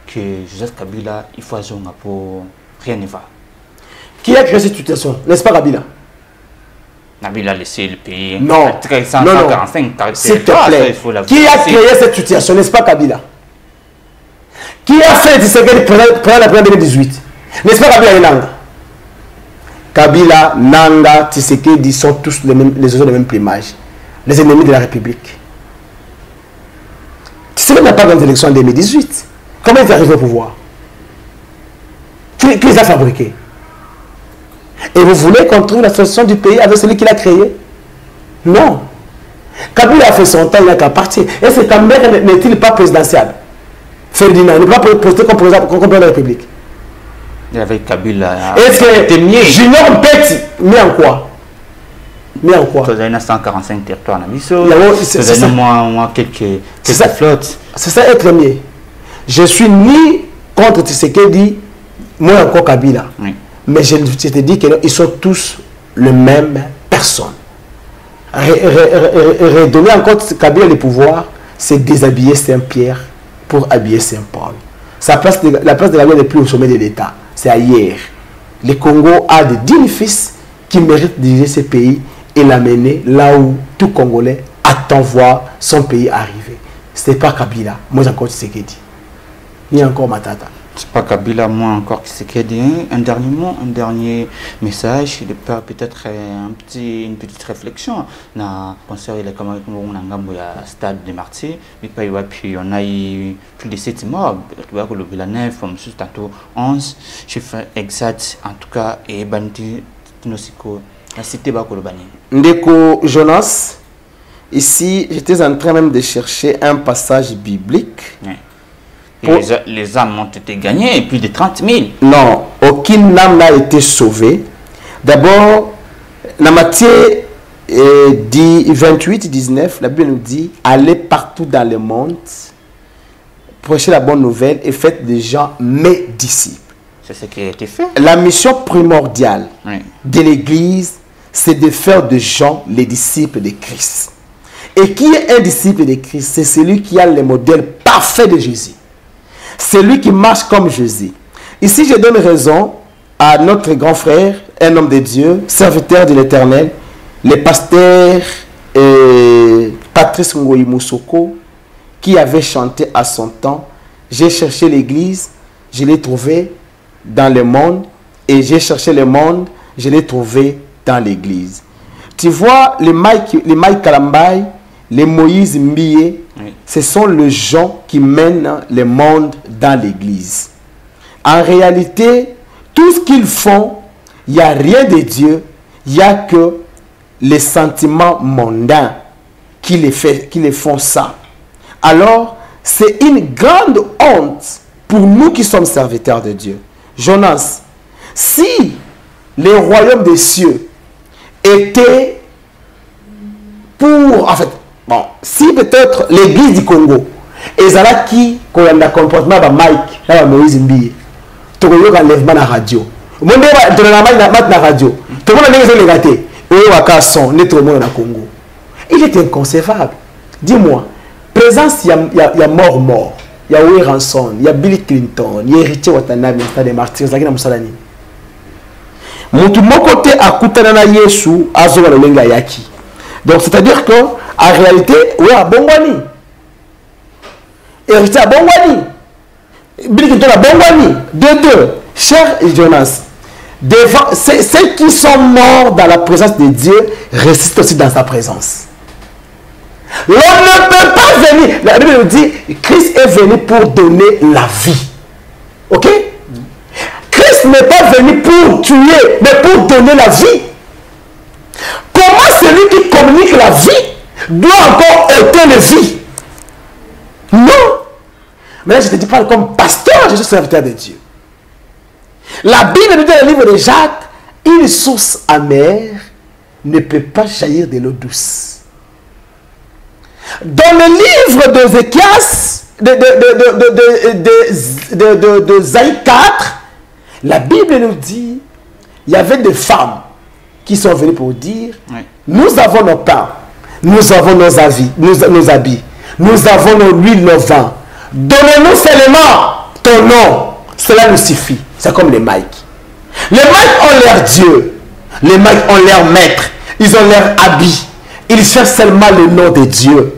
que Joseph Kabila, il faut azonga pour rien ne va. Qui a créé cette situation? N'est-ce pas Kabila? Kabila a laissé le pays. Non. Non. S'il te plaît. Qui a créé cette situation? N'est-ce pas Kabila? Qui a fait Tshisekedi pendant la première 2018? N'est-ce pas Kabila et Nanga? Kabila, Nanga, Tshisekedi sont tous les autres de même plumage. Les ennemis de la République. Tshisekedi n'a pas gagné l'élection en 2018. Comment il est arrivé au pouvoir? Qui les a fabriqués? Et vous voulez qu'on trouve la solution du pays avec celui qui l'a créé? Non. Kabila a fait son temps, il n'a qu'à partir. Et ce Kambere n'est-il pas présidentiable? Ferdinand n'est pas posté comme président de la République. Et avec Kabila. Est-ce que Junior Mpeti met en quoi? Mais en quoi? Vous avez 145 territoires en Abisso. Vous avez moins quelques flottes. C'est ça être mieux. Je suis ni contre Tshisekedi, moi encore Kabila. Oui. Mais je te dis qu'ils sont tous les mêmes personnes. Redonner encore Kabila le pouvoir, c'est déshabiller Saint-Pierre pour habiller Saint-Paul. La place de Kabila n'est plus au sommet de l'État. C'est ailleurs. Le Congo a des dignes fils qui méritent de diriger ce pays et l'amener là où tout Congolais attend voir son pays arriver. Ce n'est pas Kabila. Moi, encore Tshisekedi. Ni encore Matata. C'est pas Kabila, moi encore Tshisekedi. Un dernier mot, un dernier message, peut-être une petite réflexion. Na concert il est comme un stade de Marseille, mais puis on a eu plus de 7 morts. Tu vois que le Villeneuve, juste tantôt 11, chiffre exact en tout cas et Bandi Tinosiko. La cité Bakolobani. Ndeko Jonas, ici j'étais en train même de chercher un passage biblique. Oui. Les âmes ont été gagnées, et plus de 30 000. Non, aucune âme n'a été sauvée. D'abord, dans Matthieu 28, 19, la Bible nous dit, allez partout dans le monde, prêchez la bonne nouvelle et faites des gens mes disciples. C'est ce qui a été fait. La mission primordiale de l'Église, c'est de faire de gens les disciples de Christ. Et qui est un disciple de Christ? C'est celui qui a le modèle parfait de Jésus. C'est lui qui marche comme Jésus. Ici, je donne raison à notre grand frère, un homme de Dieu, serviteur de l'Éternel, le pasteur Patrice Ngoyi Moussoko, qui avait chanté à son temps, j'ai cherché l'Église, je l'ai trouvé dans le monde, et j'ai cherché le monde, je l'ai trouvé dans l'Église. Tu vois, les Mike Kalambay, les Moïse Mbiye, ce sont les gens qui mènent le monde dans l'Église. En réalité, tout ce qu'ils font, il n'y a rien de Dieu, il n'y a que les sentiments mondains qui les font ça. Alors, c'est une grande honte pour nous qui sommes serviteurs de Dieu. Jonas, si le royaume des cieux était pour, en fait, bon, si peut-être l'église du Congo, et ça qui a un comportement de Mike, là, Moïse Mbiye, tu as un enlèvement à la radio. Moi, je suis dans la radio. Tout le monde a les gâtés. Il est inconcevable. Dis-moi, présence, il y a mort. Il y a Louis Ranson, il y a Bill Clinton, il y a Héritier Watanabe, il y a des martyrs, il y a des Moussalani. Mon côté à Koutanana Yesu, à Zola Yaki. Donc, c'est-à-dire qu'en réalité, oui, à Bongwani. Héritier à Bongwani. Bill Clinton à Bongwani. Deux. Cher Jonas, ceux qui sont morts dans la présence de Dieu résistent aussi dans sa présence. L'on ne peut pas venir. La Bible nous dit, Christ est venu pour donner la vie. Ok? Christ n'est pas venu pour tuer, mais pour donner la vie. Comment celui qui communique la vie doit encore éteindre la vie? Non. Mais là, je te dis pas comme pasteur, je suis serviteur de Dieu. La Bible nous dit dans le livre de Jacques, une source amère ne peut pas jaillir de l'eau douce. Dans le livre d'Ézéchias, de Zaïe 4, la Bible nous dit, il y avait des femmes qui sont venues pour dire, nous avons nos pains, nous avons nos habits, nous avons nos huiles, nos vins. Donnez-nous seulement ton nom, cela nous suffit. C'est comme les Mike. Les Mike ont leur Dieu, les Mike ont leur maître, ils ont leur habit. Ils cherchent seulement le nom de Dieu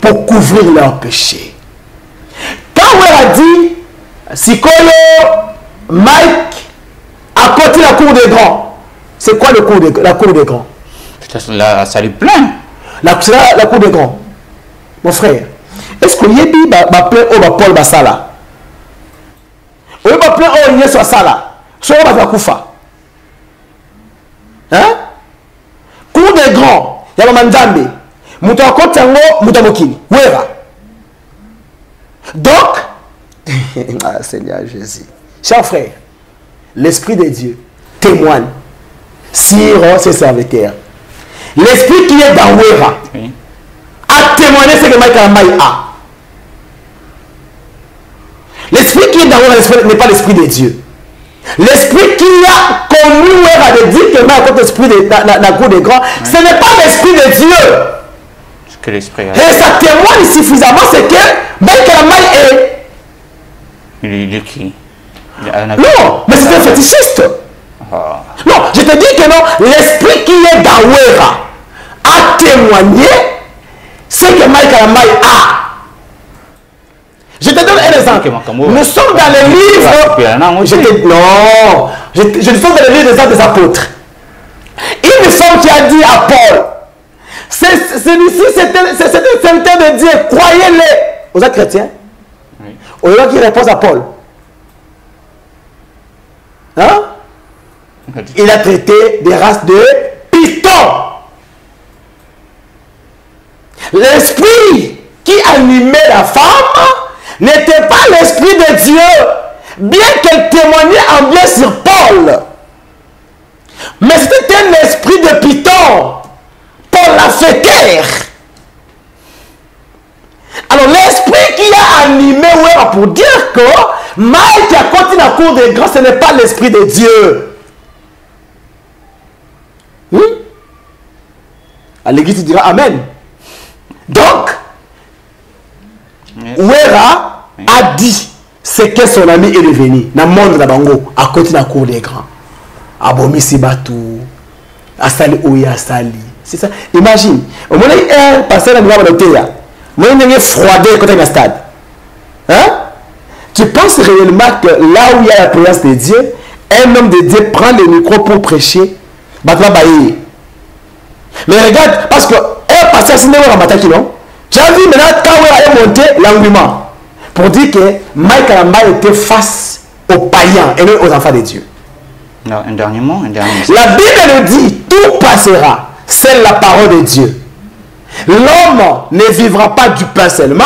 pour couvrir leurs péchés. Quand on a dit, Sikolo, Mike, à côté la cour des grands, c'est quoi la cour des grands? Ça lui plaint. La cour des grands. Mon frère, est-ce qu'on y a dit, Paul Bassala? On va plein on y est sur ça sur va kufa. Hein? Cour des grands, il y a Mandambe. Muta kotango, muta mokini. Wera. Donc, ah, Seigneur Jésus. Chers frères, l'Esprit de Dieu témoigne sur ses serviteurs. L'Esprit qui est dans Wera a témoigné ce que Maïka a. L'esprit qui est dans Wera n'est pas l'esprit de Dieu. L'esprit qui a connu Wera de dire que dans l'esprit de la cour des grands, ce n'est pas l'esprit de Dieu. Que l'esprit a... Et ça témoigne suffisamment, c'est que Maïka est... Il est qui? Non, mais c'est un fétichiste. Non, je te dis que non, l'esprit qui est dans Wera a témoigné ce que Maïka a. Je te donne un exemple. Nous sommes dans les livres. Je suis dans les livres des Actes des Apôtres. Une femme qui a dit à Paul, celui-ci c'est un serviteur de Dieu, croyez-le. Vous êtes chrétiens? Oui. Au lieu qui répond à Paul. Hein? Il a traité des races de pitons. L'esprit qui animait la femme n'était pas l'esprit de Dieu, bien qu'elle témoignait en bien sur Paul. Mais c'était un esprit de python. se taire. Alors l'esprit qui a animé Ouera pour dire que Mike a continué la cour des grands, ce n'est pas l'esprit de Dieu. Oui. À l'église, tu diras Amen. Donc, Ouera a dit ce que son ami est devenu. Dans le monde de Bango, à côté de la cour des grands. Abomi Sibatou, Asali Ouya Asali. C'est ça. Imagine. Au moment où un pasteur a dit moi, il est froidé côté du stade. Hein? Tu penses réellement que là où il y a la présence de Dieu, un homme de Dieu prend le micro pour prêcher, bah tu vas bailler. Mais regarde, parce que un pasteur, c'est un mataki, non? Tu as vu maintenant quand il a monté l'engouement pour dire que Mike Kalamba était face aux païens et non aux enfants de Dieu. Non, un dernier mot. La Bible nous dit tout passera. C'est la parole de Dieu. L'homme ne vivra pas du pain seulement,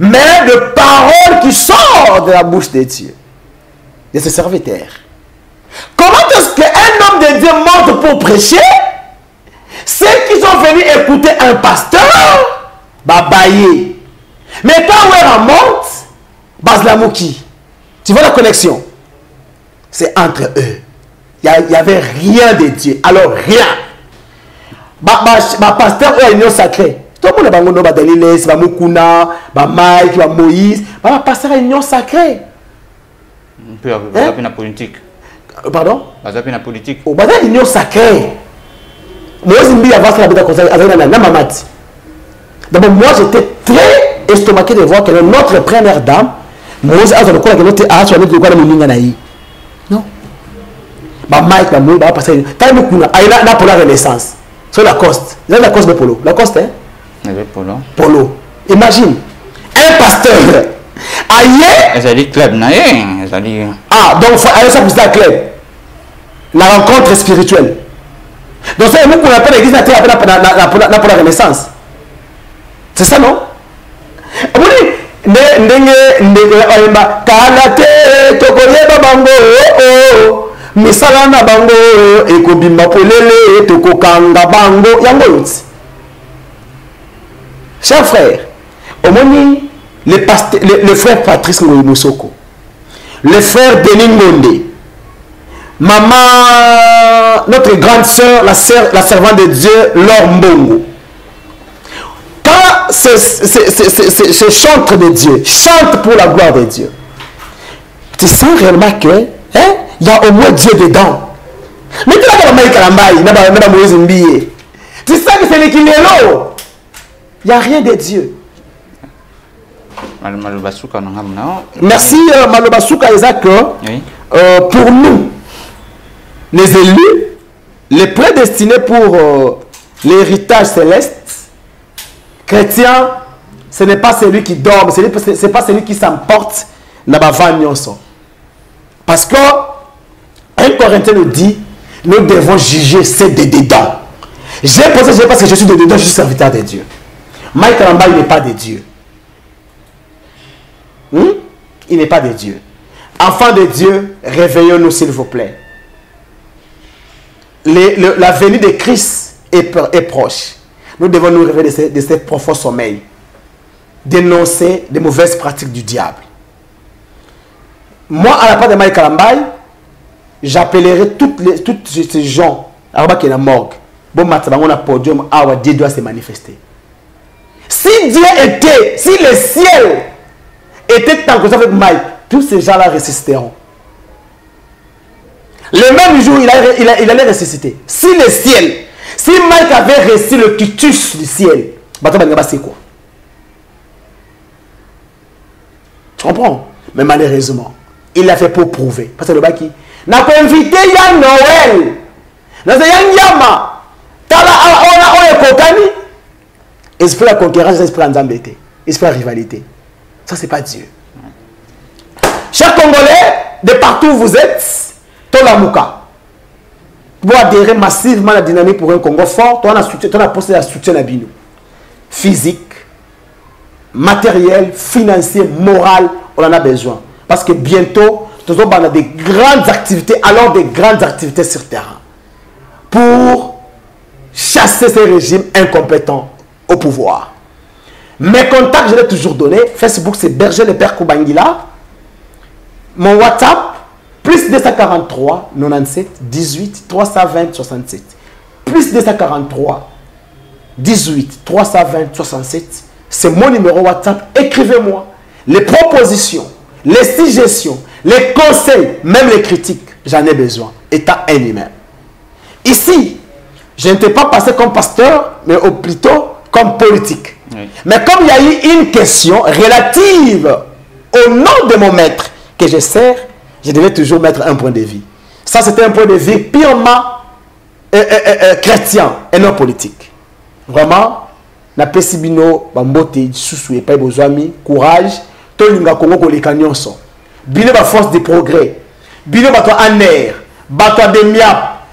mais de paroles qui sortent de la bouche de Dieu, de ses serviteurs. Comment est-ce qu'un homme de Dieu monte pour prêcher? Ceux qui sont venus écouter un pasteur, bah bailler. Mais quand on monte, Baslamouki, tu vois la connexion? C'est entre eux. Il n'y avait rien de Dieu. Alors rien. Pasteur est union sacrée. Tout le monde a dit que Daniel, Mukuna, Mike, Moïse. Pasteur est union sacrée. Un peu la politique. Pardon? La politique. Oh, c'est union sacrée. Moïse Mbi a fait la bête avec Namamati. D'abord, moi j'étais très estomaqué de voir que notre première dame, Moïse a dit que notre âge soit notre non. Mike, Moïse, pasteur. T'as Mukuna, il a pour la Renaissance. C'est Lacoste. C'est Lacoste de Polo. Lacoste, hein? Polo. Polo. Imagine. Un pasteur. Aïe. Ils ont dit club, non? Ah, donc il faut aller ça pour ça club. La rencontre spirituelle. Donc c'est nous qu'on appelle l'église pour la Renaissance. C'est ça, non? Oui. Misala na bango ekobimba polele tokokanga bango yango. Chers frères, au moment le frère Patrice Moussoko, le frère Denis Ngonde, maman, notre grande sœur, la servante de Dieu, Laure Mbongo, quand ce chantre de Dieu chante pour la gloire de Dieu, tu sens réellement que il y a au moins Dieu dedans. Mais tu as Mike Kalambaï, tu sais que c'est l'équilibre. Il n'y a rien de Dieu. Merci Malobasuka Isaac. Pour nous, les élus, les prédestinés pour l'héritage céleste, chrétien, ce n'est pas celui qui dort, ce n'est pas celui qui s'emporte dans la vanne. Parce que 1 Corinthiens nous dit, nous devons juger ceux de dedans. J'ai pensé parce que je suis de dedans, je suis serviteur de Dieu. Mike Kalamba, il n'est pas de Dieu. Il n'est pas de Dieu. Enfants de Dieu, réveillons-nous s'il vous plaît. La venue de Christ est proche. Nous devons nous réveiller de ce profond sommeil. Dénoncer des mauvaises pratiques du diable. Moi, à la part de Mike Kalamba, j'appellerai toutes ces gens qui sont dans la morgue. Bon, maintenant, on a podium, Dieu doit se manifester. Si Dieu était, si le ciel était en contact avec Mike, tous ces gens-là ressusciteront. Le même jour, il allait ressusciter. Si le ciel, si Mike avait reçu le quitus du ciel, c'est quoi? Tu comprends? Mais malheureusement, il l'a fait pour prouver. Parce que le baki n'a pas invité Yann Noël. Dans un Yama. Tala on est kokani. Esprit la concurrence, esprit l'ambété, esprit la rivalité. Ça, c'est pas Dieu. Chers Congolais, de partout où vous êtes, Tolamouka. Pour adhérer massivement à la dynamique pour un Congo fort, on a posté la soutien à Bino. Physique, matériel, financier, moral, on en a besoin. Parce que bientôt, on a des grandes activités, alors des grandes activités sur terrain. Pour chasser ces régimes incompétents au pouvoir. Mes contacts, je l'ai toujours donné. Facebook, c'est Berger le Père Koubangila. Mon WhatsApp, plus 243 97 18 320 67. Plus 243 18 320 67. C'est mon numéro WhatsApp. Écrivez-moi les propositions, les suggestions, les conseils, même les critiques. J'en ai besoin. État un humain. Ici, je ne t'ai pas passé comme pasteur, mais plutôt comme politique. Oui. Mais comme il y a eu une question relative au nom de mon maître que je sers, je devais toujours mettre un point de vue. Ça, c'était un point de vue purement chrétien et non politique. Vraiment, na pesibino bambote sousoué pas besoin courage, to linga Congo ko lekanyonso. Bino ba force de progrès. Bino ba to aner, ba to demiap,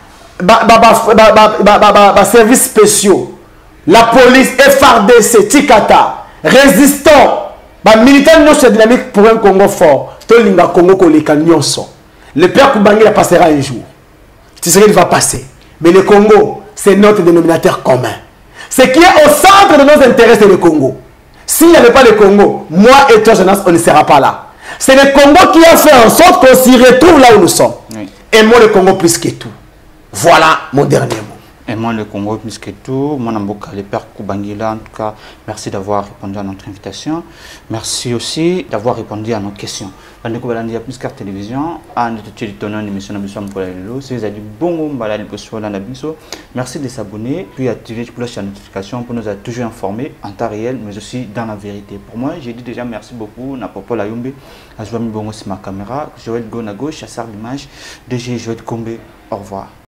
ba services spéciaux. La police, FRDC, Tikata, résistants, militants de dynamique pour un Congo fort. Tolinga Congo Koleka Nyonso. Le père Koubangila passera un jour. Tu sais qu'il va passer. Mais le Congo, c'est notre dénominateur commun. Ce qui est au centre de nos intérêts, c'est le Congo. S'il n'y avait pas le Congo, moi et toi, jeunesse, on ne sera pas là. C'est le Congo qui a fait en sorte qu'on s'y retrouve là où nous sommes. Oui. Aimons le Congo plus que tout. Voilà mon dernier mot. Et moi, le Congo, plus que tout, mon amboka, le père Koubangila, en tout cas, merci d'avoir répondu à notre invitation. Merci aussi d'avoir répondu à nos questions. Bandeko balandi plus carte télévision, à notre télévision, l'émission de pour la Lelo, c'est du bon baladi pour la Nabiso. Merci de s'abonner, puis activer la cloche de notification pour nous toujours informer en temps réel, mais aussi dans la vérité. Pour moi, j'ai dit déjà merci beaucoup, n'a pas la Yombe, à Joami Bongo, c'est ma caméra, Joël Gonago, chasseur d'image, DG Joël Kombe, au revoir.